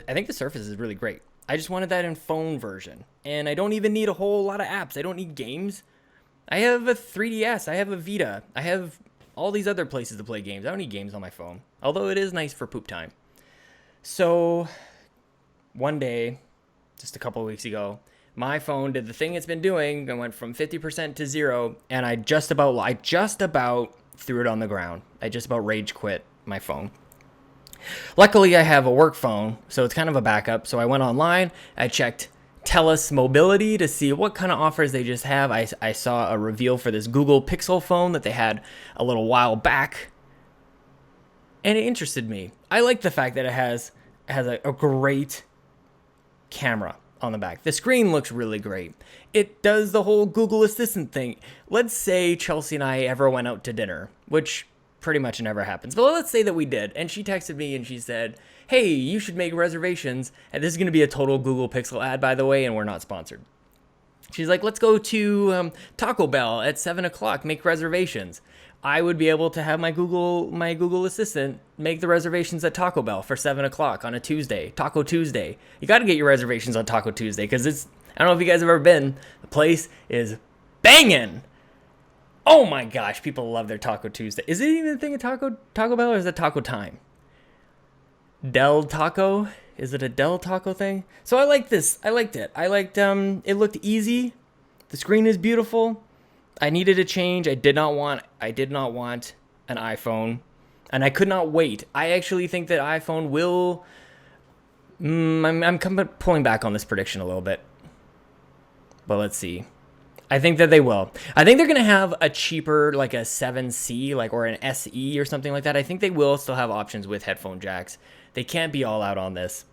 think the Surface is really great. I just wanted that in phone version. And I don't even need a whole lot of apps. I don't need games. I have a 3DS. I have a Vita. I have all these other places to play games. I don't need games on my phone. Although it is nice for poop time. So one day, just a couple of weeks ago, my phone did the thing it's been doing and went from 50% to 0, and I just about threw it on the ground. I just about rage quit my phone. Luckily, I have a work phone, so it's kind of a backup. So I went online, I checked TELUS Mobility to see what kind of offers they just have. I saw a reveal for this Google Pixel phone that they had a little while back, and it interested me. I like the fact that it has a great camera on the back. The screen looks really great. It does the whole Google Assistant thing. Let's say Chelsea and I ever went out to dinner, which pretty much never happens. But let's say that we did. And she texted me and she said, hey, you should make reservations. And this is going to be a total Google Pixel ad, by the way, and we're not sponsored. She's like, let's go to Taco Bell at 7 o'clock, make reservations. I would be able to have my Google Assistant make the reservations at Taco Bell for 7 o'clock on a Tuesday, Taco Tuesday. You got to get your reservations on Taco Tuesday because I don't know if you guys have ever been. The place is banging. Oh my gosh, people love their Taco Tuesday. Is it even a thing at Taco Bell or is it Taco Time? Del Taco? Is it a Del Taco thing? So I like this. I liked it. It looked easy. The screen is beautiful. I needed a change. I did not want an iPhone, and I could not wait. I actually think that iPhone will. I'm pulling back on this prediction a little bit, but let's see. I think that they will. I think they're gonna have a cheaper, like a 7C, or an SE or something like that. I think they will still have options with headphone jacks. They can't be all out on this,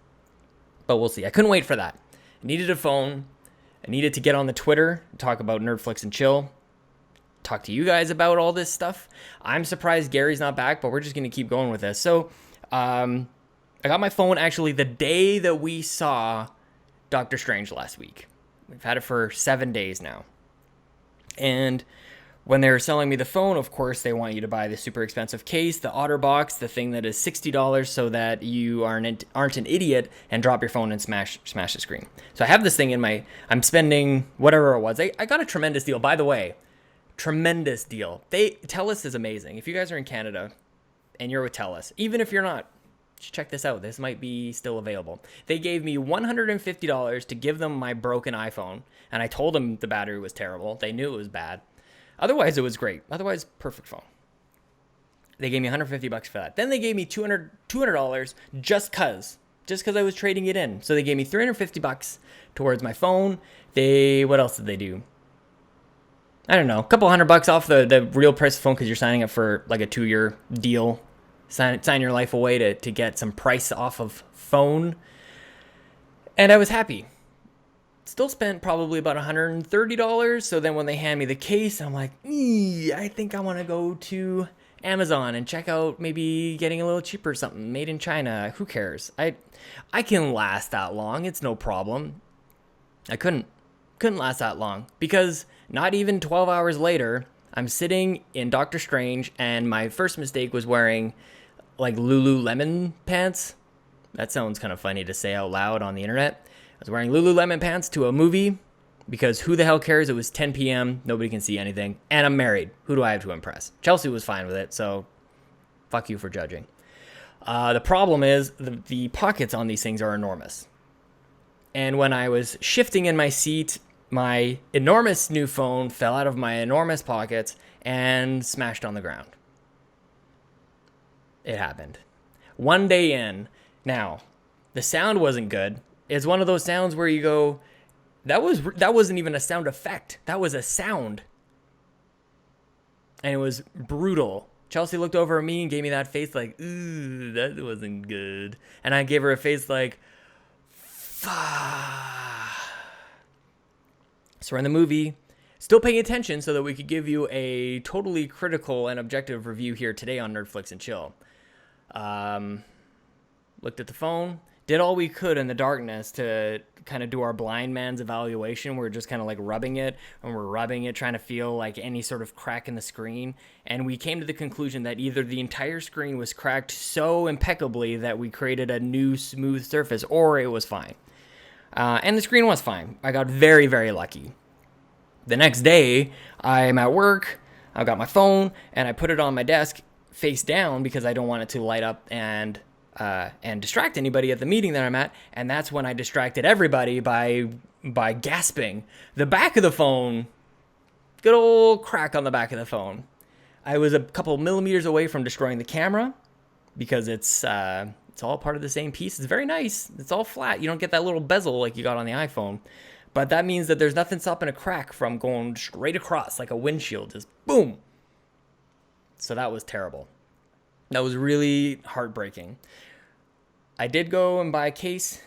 but we'll see. I couldn't wait for that. I needed a phone. I needed to get on the Twitter, talk about Nerdflix and Chill. Talk to you guys about all this stuff. I'm surprised Gary's not back, but we're just going to keep going with this. So, I got my phone actually the day that we saw Doctor Strange last week. We've had it for 7 days now. And when they were selling me the phone, of course, they want you to buy the super expensive case, the OtterBox, the thing that is $60 so that you aren't an idiot and drop your phone and smash the screen. So I have this thing I'm spending whatever it was. I got a tremendous deal, by the way. Tremendous deal. TELUS is amazing. If you guys are in Canada and you're with TELUS, even if you're not, just check this out. This might be still available. They gave me $150 to give them my broken iPhone, and I told them the battery was terrible. They knew it was bad. Otherwise, it was great. Otherwise, perfect phone. They gave me $150 for that. Then they gave me $200 just cause I was trading it in. So they gave me $350 towards my phone. What else did they do? I don't know, a couple $100 off the real price of the phone because you're signing up for like a 2-year deal. Sign your life away to get some price off of phone. And I was happy. Still spent probably about $130. So then when they hand me the case, I'm like, I think I want to go to Amazon and check out maybe getting a little cheaper something made in China. Who cares? I can last that long. It's no problem. I couldn't last that long because not even 12 hours later, I'm sitting in Doctor Strange and my first mistake was wearing like Lululemon pants. That sounds kind of funny to say out loud on the internet. I was wearing Lululemon pants to a movie because who the hell cares? It was 10 p.m. Nobody can see anything. And I'm married. Who do I have to impress? Chelsea was fine with it, so fuck you for judging. The problem is the pockets on these things are enormous. And when I was shifting in my seat, my enormous new phone fell out of my enormous pockets and smashed on the ground. It happened. One day in. Now, the sound wasn't good. It's one of those sounds where you go, that wasn't even a sound effect. That was a sound. And it was brutal. Chelsea looked over at me and gave me that face like, ooh, that wasn't good. And I gave her a face like, fuck. So we're in the movie, still paying attention so that we could give you a totally critical and objective review here today on Nerdflix and Chill. Looked at the phone, did all we could in the darkness to kind of do our blind man's evaluation. We're just kind of like rubbing it, and we're rubbing it, trying to feel like any sort of crack in the screen. And we came to the conclusion that either the entire screen was cracked so impeccably that we created a new smooth surface, or it was fine. And the screen was fine. I got very, very lucky. The next day, I'm at work, I've got my phone, and I put it on my desk face down because I don't want it to light up and distract anybody at the meeting that I'm at. And that's when I distracted everybody by gasping. The back of the phone, good old crack on the back of the phone. I was a couple millimeters away from destroying the camera because it's all part of the same piece. It's very nice. It's all flat. You don't get that little bezel like you got on the iPhone. But that means that there's nothing stopping a crack from going straight across like a windshield. Just boom. So that was terrible. That was really heartbreaking. I did go and buy a case.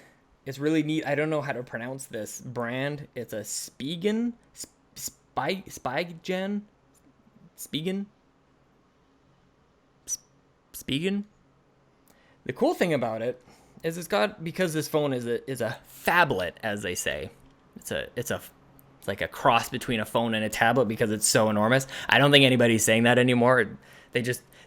It's really neat. I don't know how to pronounce this brand. It's a Spigen? Spigen? The cool thing about it is it's got, because this phone is a phablet, as they say. It's like a cross between a phone and a tablet because it's so enormous. I don't think anybody's saying that anymore.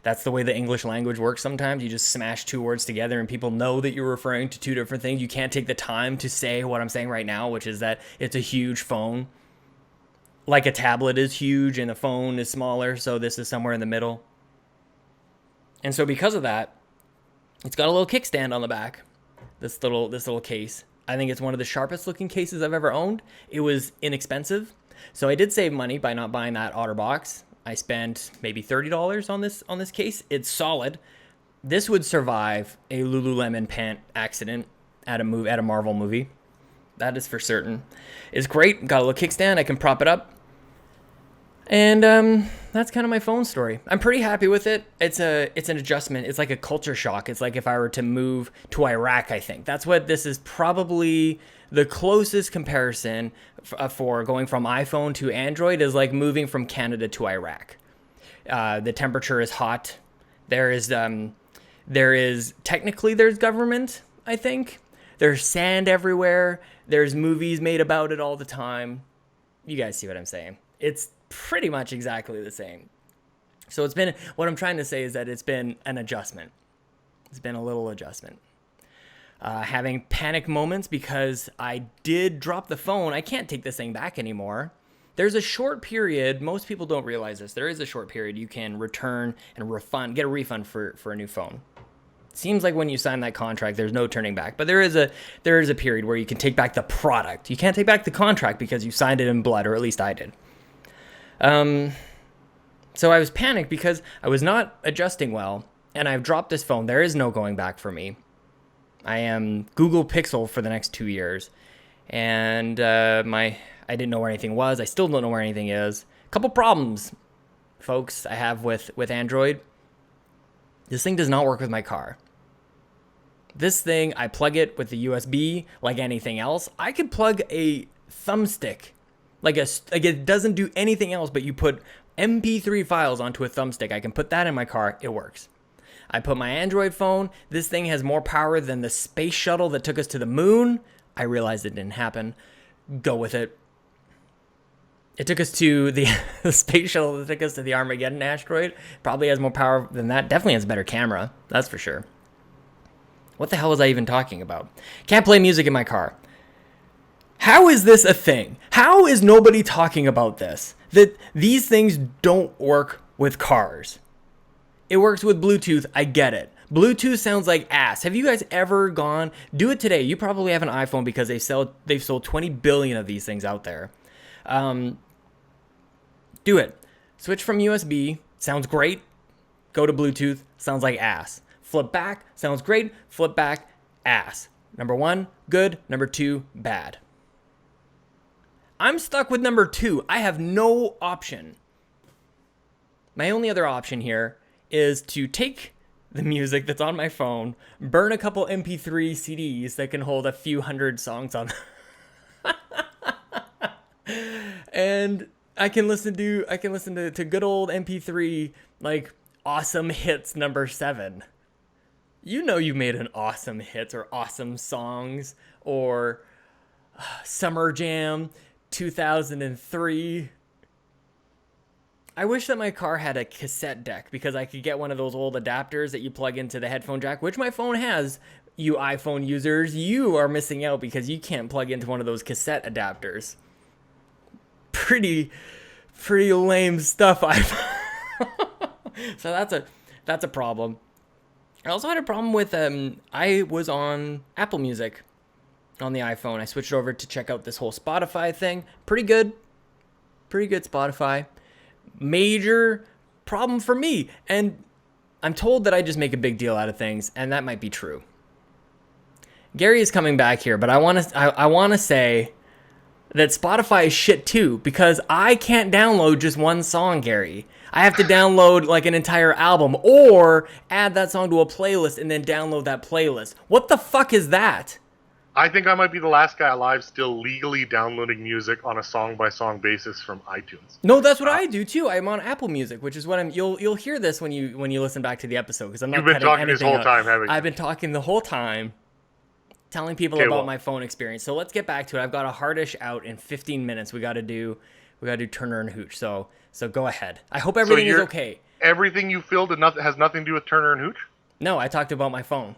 That's the way the English language works sometimes. You just smash two words together and people know that you're referring to two different things. You can't take the time to say what I'm saying right now, which is that it's a huge phone. Like a tablet is huge and a phone is smaller, so this is somewhere in the middle. And so because of that, it's got a little kickstand on the back. This little case. I think it's one of the sharpest looking cases I've ever owned. It was inexpensive. So I did save money by not buying that OtterBox. I spent maybe $30 on this case. It's solid. This would survive a Lululemon pant accident at a Marvel movie. That is for certain. It's great. Got a little kickstand. I can prop it up. And that's kind of my phone story. I'm pretty happy with it. It's an adjustment. It's like a culture shock. It's like if I were to move to Iraq, I think. That's what this is, probably the closest comparison for going from iPhone to Android is like moving from Canada to Iraq. The temperature is hot. There's technically government, I think. There's sand everywhere. There's movies made about it all the time. You guys see what I'm saying? It's pretty much exactly the same. So what I'm trying to say is that it's been an adjustment. It's been a little adjustment. Having panic moments because I did drop the phone. I can't take this thing back anymore. There's a short period. Most people don't realize this. There is a short period you can return and get a refund for a new phone. Seems like when you sign that contract, there's no turning back. But there is a period where you can take back the product. You can't take back the contract because you signed it in blood, or at least I did. So So I was panicked because I was not adjusting well, and I've dropped this phone. There is no going back for me. I am Google Pixel for the next 2 years, and I didn't know where anything was. I still don't know where anything is. A couple problems, folks, I have with Android. This thing does not work with my car. This thing, I plug it with the USB like anything else. I could plug a thumbstick, like it doesn't do anything else, but you put MP3 files onto a thumbstick. I can put that in my car. It works. I put my Android phone. This thing has more power than the space shuttle that took us to the moon. I realized it didn't happen. Go with it. It took us to the space shuttle that took us to the Armageddon asteroid. Probably has more power than that. Definitely has a better camera. That's for sure. What the hell was I even talking about? Can't play music in my car. How is this a thing? How is nobody talking about this? That these things don't work with cars. It works with Bluetooth. I get it. Bluetooth sounds like ass. Have you guys ever gone? Do it today. You probably have an iPhone because they've sold 20 billion of these things out there. Do it. Switch from USB. Sounds great. Go to Bluetooth. Sounds like ass. Flip back. Sounds great. Flip back. Ass. Number 1, good. Number 2, bad. I'm stuck with number 2. I have no option. My only other option here is to take the music that's on my phone, burn a couple MP3 CDs that can hold a few hundred songs on and I can listen to good old MP3, like awesome hits number 7. You know you made an awesome hits or awesome songs or Summer Jam 2003. I wish that my car had a cassette deck because I could get one of those old adapters that you plug into the headphone jack, which my phone has. You iPhone users, you are missing out because you can't plug into one of those cassette adapters. Pretty lame stuff. So that's a problem. I also had a problem with I was on Apple Music on the iPhone. I switched over to check out this whole Spotify thing. Pretty good Spotify. Major problem for me, and I'm told that I just make a big deal out of things, and that might be true. Gary is coming back here, but I want to say that Spotify is shit too because I can't download just one song, Gary. I have to download like an entire album or add that song to a playlist and then download that playlist. What the fuck is that? I think I might be the last guy alive still legally downloading music on a song-by-song basis from iTunes. No, that's what I do too. I'm on Apple Music, which is what I'm. You'll hear this when you listen back to the episode because I'm not. You've been talking this whole time, haven't you? I've been talking the whole time, telling people about my phone experience. So let's get back to it. I've got a hardish out in 15 minutes. We got to do Turner and Hooch. So go ahead. I hope everything is okay. Everything you filled has nothing to do with Turner and Hooch? No, I talked about my phone.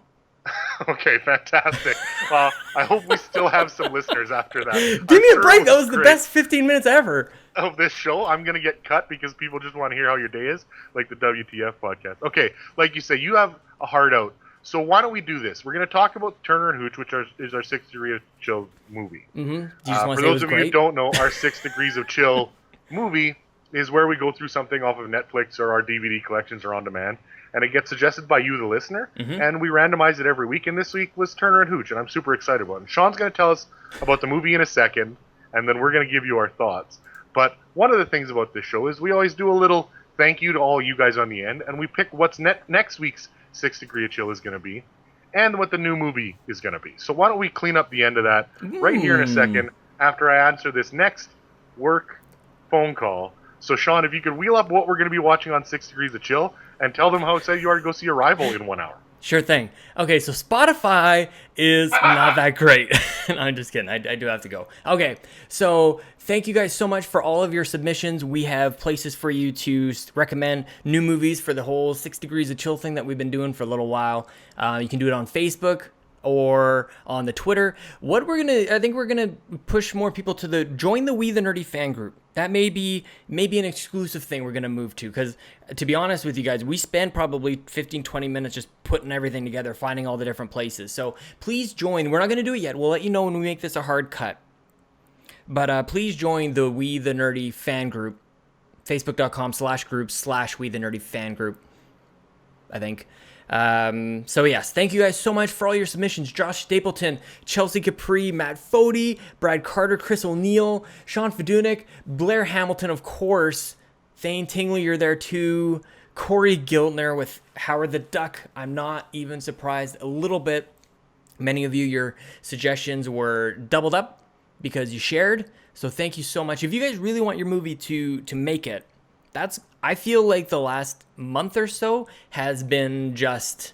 Okay, fantastic. Well, I hope we still have some listeners after that. Give me a break. That was the best 15 minutes ever. Of this show, I'm going to get cut because people just want to hear how your day is, like the WTF podcast. Okay, like you say, you have a heart out. So why don't we do this? We're going to talk about Turner and Hooch, which is our 6 Degrees of Chill movie. Mm-hmm. For those of you who don't know, our 6 Degrees of Chill movie is where we go through something off of Netflix or our DVD collections or on demand, and it gets suggested by you, the listener, and we randomize it every week. And this week was Turner and Hooch, and I'm super excited about it. And Sean's going to tell us about the movie in a second, and then we're going to give you our thoughts. But one of the things about this show is we always do a little thank you to all you guys on the end, and we pick what's next week's 6 Degree of Chill is going to be, and what the new movie is going to be. So why don't we clean up the end of that right here in a second after I answer this next work phone call. So Sean, if you could wheel up what we're going to be watching on 6 Degrees of Chill, and tell them how excited you are to go see Arrival in 1 hour. Sure thing. Okay, so Spotify is not that great. I'm just kidding. I do have to go. Okay, so thank you guys so much for all of your submissions. We have places for you to recommend new movies for the whole 6 Degrees of Chill thing that we've been doing for a little while. You can do it on Facebook or on the Twitter. I think we're gonna push more people to join the We the Nerdy fan group. That may be an exclusive thing we're gonna move to, because to be honest with you guys, we spend probably 15-20 minutes just putting everything together, finding all the different places. So please join. We're not gonna do it yet. We'll let you know when we make this a hard cut. But please join the We the Nerdy fan group Facebook.com/group/We the Nerdy Fan Group, I think. So yes, thank you guys so much for all your submissions. Josh Stapleton, Chelsea Capri, Matt Fody, Brad Carter, Chris O'Neill, Sean Fedunik, Blair Hamilton, of course. Thane Tingley, you're there too. Corey Giltner with Howard the Duck. I'm not even surprised a little bit. Many of you, your suggestions were doubled up because you shared. So thank you so much. If you guys really want your movie to make it, I feel like the last month or so has been just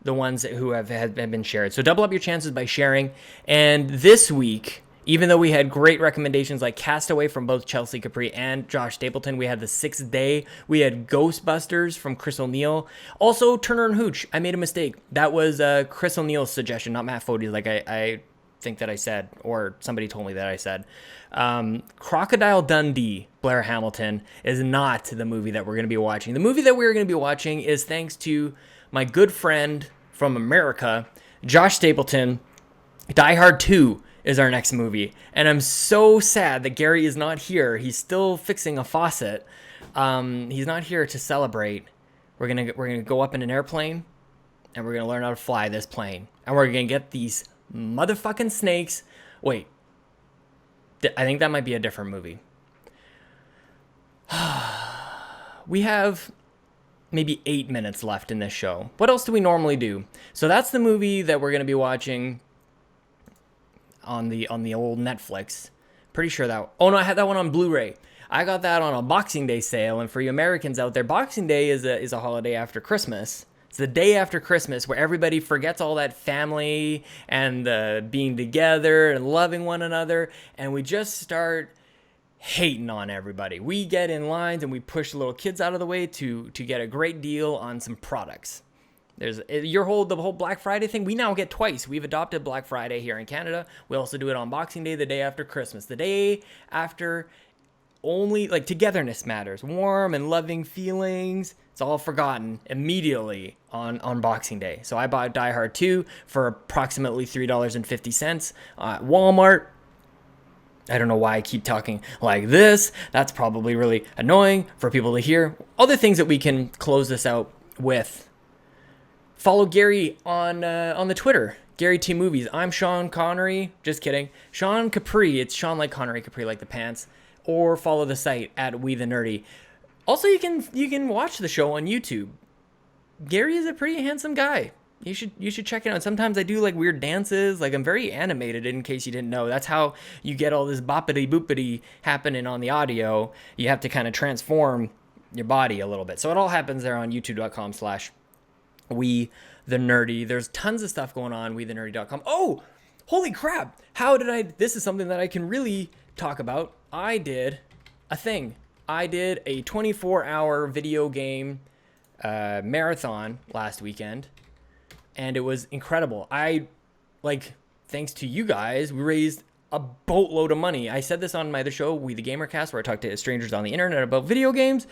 the ones who have been shared. So double up your chances by sharing. And this week, even though we had great recommendations like Castaway from both Chelsea Capri and Josh Stapleton, we had The Sixth Day, we had Ghostbusters from Chris O'Neill. Also, Turner and Hooch. I made a mistake. That was Chris O'Neill's suggestion, not Matt Fody's, like I think that I said, or somebody told me that I said. Crocodile Dundee, Blair Hamilton, is not the movie that we're going to be watching. The movie that we're going to be watching is thanks to my good friend from America, Josh Stapleton. Die Hard 2 is our next movie. And I'm so sad that Gary is not here. He's still fixing a faucet. He's not here to celebrate. We're gonna go up in an airplane, and we're gonna learn how to fly this plane. And we're gonna get these motherfucking snakes. Wait. I think that might be a different movie. We have maybe 8 minutes left in this show. What else do we normally do? So that's the movie that we're going to be watching on the old Netflix. Pretty sure that... Oh, no, I had that one on Blu-ray. I got that on a Boxing Day sale. And for you Americans out there, Boxing Day is a holiday after Christmas. It's the day after Christmas where everybody forgets all that family and being together and loving one another, and we just start hating on everybody. We get in lines and we push the little kids out of the way to get a great deal on some products. There's the whole Black Friday thing. We now get twice. We've adopted Black Friday here in Canada. We also do it on Boxing Day, the day after Christmas, the day after only like togetherness matters, warm and loving feelings. It's all forgotten immediately on Boxing Day. So I bought Die Hard 2 for approximately $3.50 at Walmart. I don't know why I keep talking like this. That's probably really annoying for people to hear. Other things that we can close this out with. Follow Gary on the Twitter, Gary T Movies. I'm Sean Connery. Just kidding. Sean Capri. It's Sean like Connery, Capri like the pants. Or follow the site at We the Nerdy. Also, you can watch the show on YouTube. Gary is a pretty handsome guy. You should check it out. Sometimes I do like weird dances. Like I'm very animated, in case you didn't know. That's how you get all this boppity boopity happening on the audio. You have to kind of transform your body a little bit. So it all happens there on youtube.com/We the Nerdy. There's tons of stuff going on. WeTheNerdy.com. Oh, holy crap! This is something that I can really talk about. I did a thing. I did a 24-hour video game marathon last weekend, and it was incredible. Thanks to you guys, we raised a boatload of money. I said this on my other show, We the Gamercast, where I talk to strangers on the internet about video games.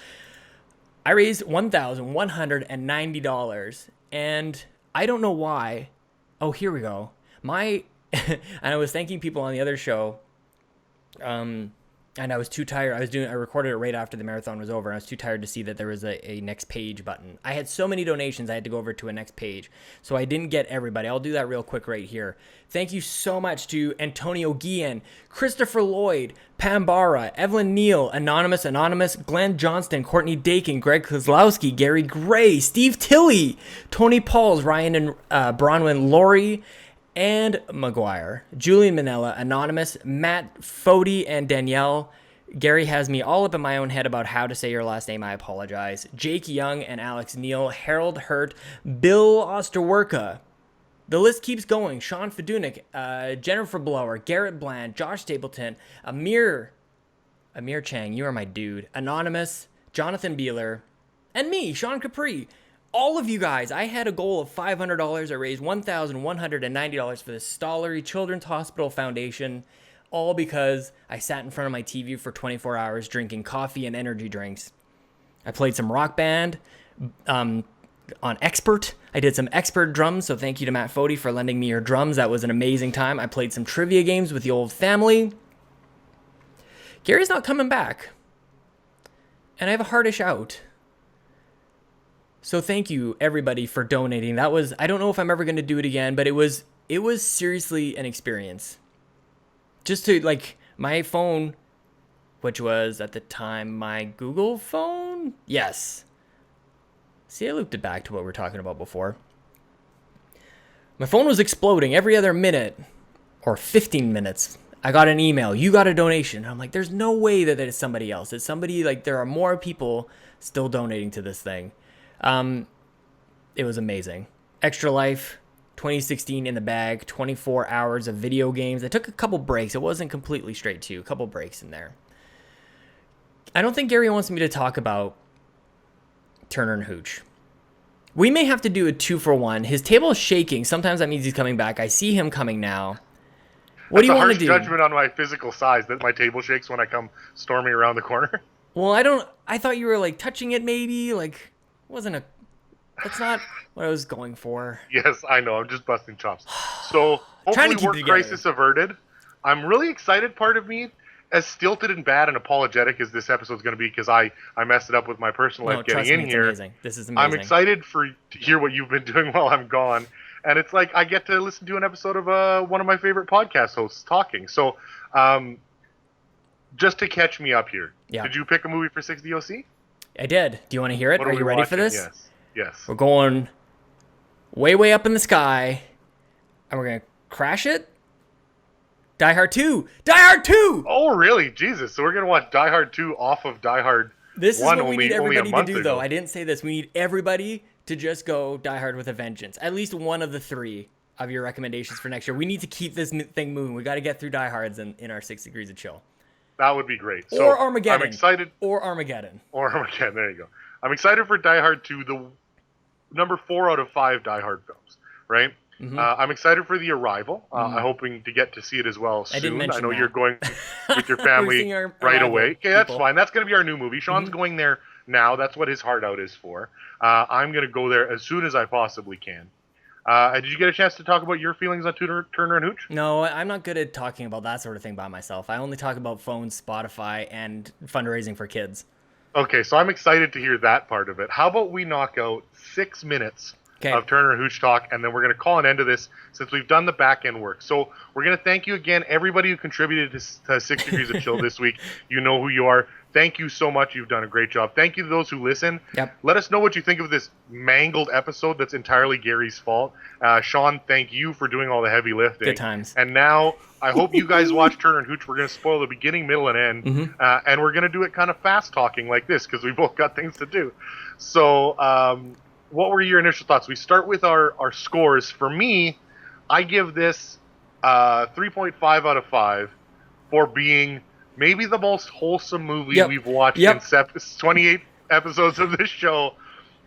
I raised $1,190, and I don't know why. Oh, here we go. And I was thanking people on the other show. And I was too tired. I recorded it right after the marathon was over. And I was too tired to see that there was a next page button. I had so many donations, I had to go over to a next page. So I didn't get everybody. I'll do that real quick right here. Thank you so much to Antonio Guillen, Christopher Lloyd, Pam Barra, Evelyn Neal, Anonymous, Glenn Johnston, Courtney Dakin, Greg Kozlowski, Gary Gray, Steve Tilley, Tony Pauls, Ryan and Bronwyn, Lori, and McGuire, Julian Manella, Anonymous, Matt Fody, and Danielle. Gary has me all up in my own head about how to say your last name. I apologize. Jake Young and Alex Neal, Harold Hurt, Bill Osterwerka. The list keeps going. Sean Fedunik, Jennifer Blower, Garrett Bland, Josh Stapleton, Amir Chang, you are my dude, Anonymous, Jonathan Beeler, and me, Sean Capri. All of you guys, I had a goal of $500. I raised $1,190 for the Stollery Children's Hospital Foundation, all because I sat in front of my TV for 24 hours drinking coffee and energy drinks. I played some rock band on Expert. I did some Expert drums, so thank you to Matt Fody for lending me your drums. That was an amazing time. I played some trivia games with the old family. Gary's not coming back. and I have a hardish out. So thank you everybody for donating. That was, I don't know if I'm ever going to do it again, but it was seriously an experience. Just to like my phone, which was at the time my Google phone. Yes. See, I looped it back to what we were talking about before. My phone was exploding every other minute or 15 minutes. I got an email. You got a donation. I'm like, there's no way that it's somebody else. It's somebody, like, there are more people still donating to this thing. It was amazing. Extra Life, 2016 in the bag, 24 hours of video games. I took a couple breaks. It wasn't completely straight to, a couple breaks in there. I don't think Gary wants me to talk about Turner and Hooch. We may have to do a 2-for-1. His table is shaking. Sometimes that means he's coming back. I see him coming now. What do you want to do? That's a harsh judgment on my physical size that my table shakes when I come storming around the corner. Well, I thought you were like touching it maybe. Like, that's not what I was going for. Yes, I know. I'm just busting chops. So, hopefully work crisis averted. I'm really excited, part of me, as stilted and bad and apologetic as this episode's going to be because I messed it up with my personal life getting in here. Amazing. This is amazing. I'm excited to hear what you've been doing while I'm gone. And it's like I get to listen to an episode of one of my favorite podcast hosts talking. So, just to catch me up here, did you pick a movie for 6DOC? I did. Do you want to hear it? Are you ready for this? Yes. We're going way, way up in the sky, and we're going to crash it. Die Hard 2! Die Hard 2! Oh, really? Jesus. So we're going to watch Die Hard 2 off of Die Hard 1 This is what we need everybody to do, though. I didn't say this. We need everybody to just go Die Hard with a vengeance. At least one of the 3 of your recommendations for next year. We need to keep this thing moving. We got to get through Die Hards in our 6 Degrees of Chill. That would be great. Or so Armageddon. I'm excited. Or Armageddon. There you go. I'm excited for Die Hard 2, the number 4 out of 5 Die Hard films, right? Mm-hmm. I'm excited for The Arrival. I'm hoping to get to see it as well soon. I know you're going with your family right away. Okay, that's fine. That's going to be our new movie. Sean's going there now. That's what his heart out is for. I'm going to go there as soon as I possibly can. Did you get a chance to talk about your feelings on Turner and Hooch? No, I'm not good at talking about that sort of thing by myself. I only talk about phones, Spotify, and fundraising for kids. Okay, so I'm excited to hear that part of it. How about we knock out 6 minutes of Turner and Hooch talk, and then we're going to call an end to this since we've done the back end work. So we're going to thank you again, everybody who contributed to 6 Degrees of Chill this week. You know who you are. Thank you so much. You've done a great job. Thank you to those who listen. Yep. Let us know what you think of this mangled episode that's entirely Gary's fault. Sean, thank you for doing all the heavy lifting. Good times. And now I hope you guys watch Turner and Hooch. We're going to spoil the beginning, middle, and end. And we're going to do it kind of fast talking like this because we both got things to do. So what were your initial thoughts? We start with our scores. For me, I give this 3.5 out of 5 for being maybe the most wholesome movie we've watched in 28 episodes of this show.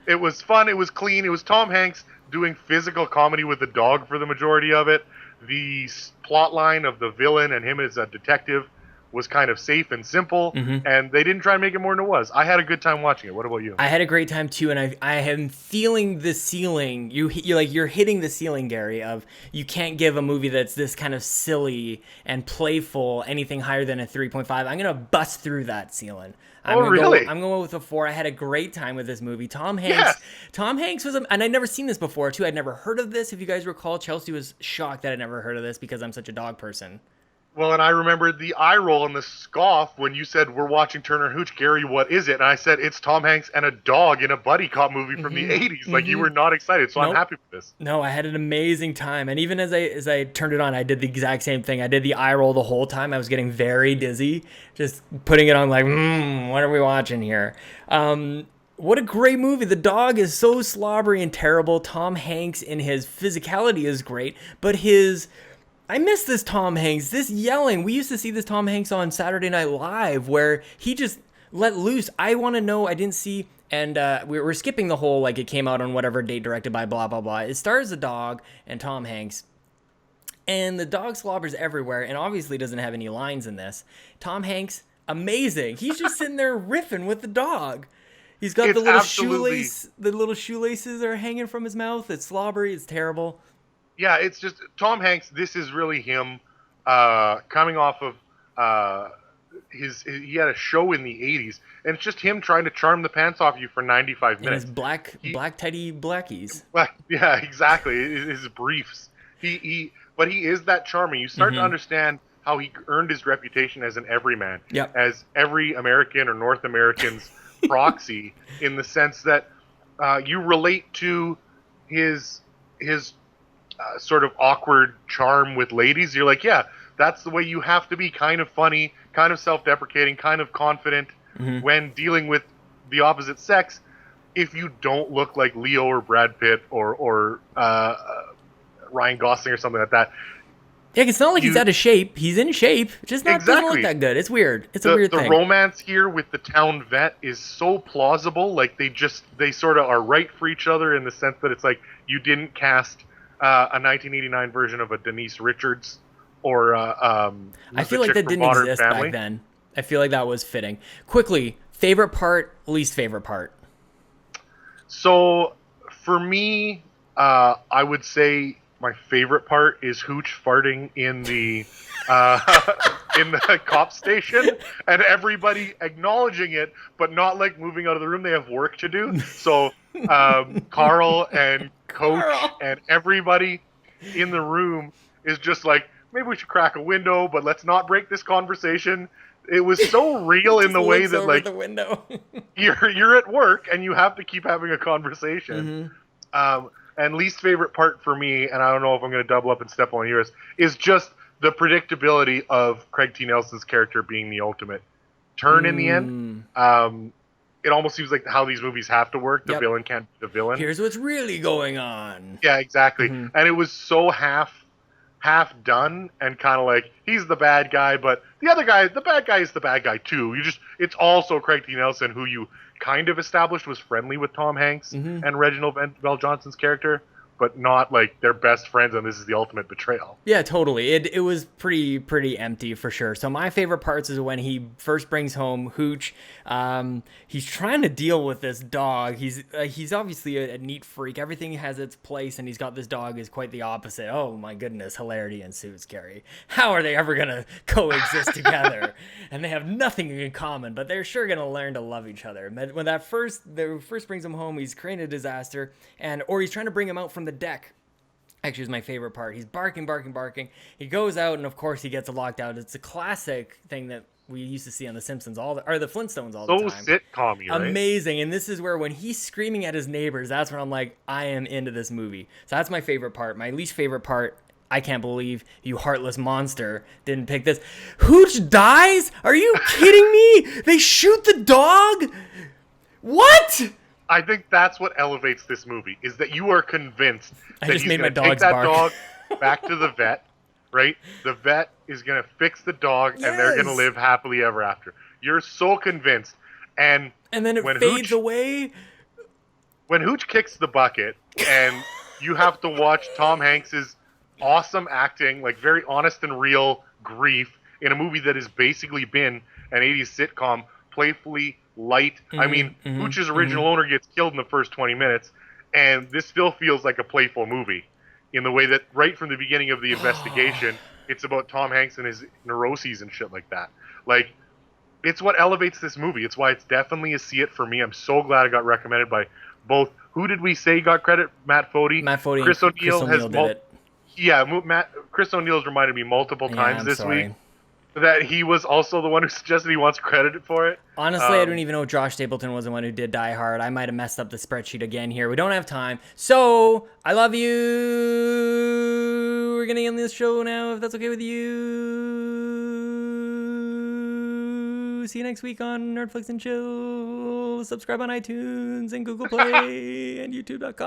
It was fun. It was clean. It was Tom Hanks doing physical comedy with the dog for the majority of it. The plot line of the villain and him as a detective was kind of safe and simple, and they didn't try and make it more than it was. I had a good time watching it. What about you? I had a great time too, and I am feeling the ceiling. You're hitting the ceiling, Gary. Of you can't give a movie that's this kind of silly and playful anything higher than a 3.5. I'm gonna bust through that ceiling. Really? I'm going with a 4. I had a great time with this movie. Tom Hanks was, and I'd never seen this before too. I'd never heard of this. If you guys recall, Chelsea was shocked that I'd never heard of this because I'm such a dog person. Well, and I remember the eye roll and the scoff when you said, we're watching Turner and Hooch. Gary, what is it? And I said, it's Tom Hanks and a dog in a buddy cop movie from the 80s. Like, you were not excited, so I'm happy with this. No, I had an amazing time. And even as I turned it on, I did the exact same thing. I did the eye roll the whole time. I was getting very dizzy, just putting it on like, what are we watching here? What a great movie. The dog is so slobbery and terrible. Tom Hanks in his physicality is great, but I miss this Tom Hanks, this yelling. We used to see this Tom Hanks on Saturday Night Live where he just let loose. I want to know, I didn't see, and we're skipping the whole, like it came out on whatever date directed by blah, blah, blah. It stars a dog and Tom Hanks, and the dog slobbers everywhere and obviously doesn't have any lines in this. Tom Hanks, amazing. He's just sitting there riffing with the dog. He's got the little shoelaces are hanging from his mouth. It's slobbery. It's terrible. Yeah, it's just Tom Hanks. This is really him coming off of he had a show in the 80s, and it's just him trying to charm the pants off you for 95 And his minutes. black tidy blackies. Well, yeah, exactly. His briefs. But he is that charming. You start to understand how he earned his reputation as an everyman, Yep. as every American or North American's proxy, in the sense that you relate to his sort of awkward charm with ladies. You're like, yeah, that's the way you have to be, kind of funny, kind of self-deprecating, kind of confident when dealing with the opposite sex. If you don't look like Leo or Brad Pitt or Ryan Gosling or something like that. Yeah, it's not like he's out of shape. He's in shape, just not doesn't look that good. It's weird. It's a weird thing. The romance here with the town vet is so plausible. Like they sort of are right for each other in the sense that it's like you didn't cast a 1989 version of a Denise Richards or I feel like that didn't exist back then. I feel like that was fitting. Quickly, favorite part, least favorite part. So for me, I would say my favorite part is Hooch farting in the cop station, and everybody acknowledging it, but not like moving out of the room. They have work to do. So Carl and Coach and everybody in the room is just like, maybe we should crack a window, but let's not break this conversation. It was so real in the way that like the window. you're at work and you have to keep having a conversation. And least favorite part for me, and I don't know if I'm going to double up and step on yours, is just the predictability of Craig T. Nelson's character being the ultimate turn in the end. It almost seems like how these movies have to work. The villain can't be the villain. Here's what's really going on. Yeah, exactly. And it was so half done and kind of like he's the bad guy, but the other guy, the bad guy, is the bad guy too. It's also Craig T. Nelson, who you kind of established was friendly with Tom Hanks and Reginald VelJohnson's character, but not like they're best friends, and this is the ultimate betrayal. Yeah, totally. It was pretty empty for sure. So my favorite parts is when he first brings home Hooch. He's trying to deal with this dog. He's obviously a neat freak. Everything has its place, and he's got this dog is quite the opposite. Oh my goodness, hilarity ensues, Gary. How are they ever gonna coexist together? And they have nothing in common, but they're sure gonna learn to love each other. When the first brings him home, he's creating a disaster, or he's trying to bring him out from the deck. Actually, is my favorite part. He's barking. He goes out, and of course, he gets locked out. It's a classic thing that we used to see on The Simpsons or the Flintstones all the time. So sitcom-y, right? Amazing. And this is where when he's screaming at his neighbors, that's when I'm like, I am into this movie. So that's my favorite part. My least favorite part, I can't believe you heartless monster didn't pick this. Hooch dies? Are you kidding me? They shoot the dog? What? I think that's what elevates this movie, is that you are convinced that he's going to take that dog back to the vet, right? The vet is going to fix the dog, and they're going to live happily ever after. You're so convinced. And then it fades away. When Hooch kicks the bucket, and you have to watch Tom Hanks's awesome acting, like very honest and real grief, in a movie that has basically been an 80s sitcom, playfully light. I mean, Hooch's original owner gets killed in the first 20 minutes, and this still feels like a playful movie in the way that right from the beginning of the investigation, it's about Tom Hanks and his neuroses and shit like that. Like, it's what elevates this movie. It's why it's definitely a see it for me. I'm so glad it got recommended by both. Who did we say got credit? Matt Fody. Chris O'Neill did it. Yeah, Chris O'Neill's reminded me multiple times this week that he was also the one who suggested he wants credit for it. Honestly, I don't even know if Josh Stapleton was the one who did Die Hard. I might have messed up the spreadsheet again here. We don't have time. So, I love you. We're going to end this show now, if that's okay with you. See you next week on Nerdflix and Chill. Subscribe on iTunes and Google Play and YouTube.com.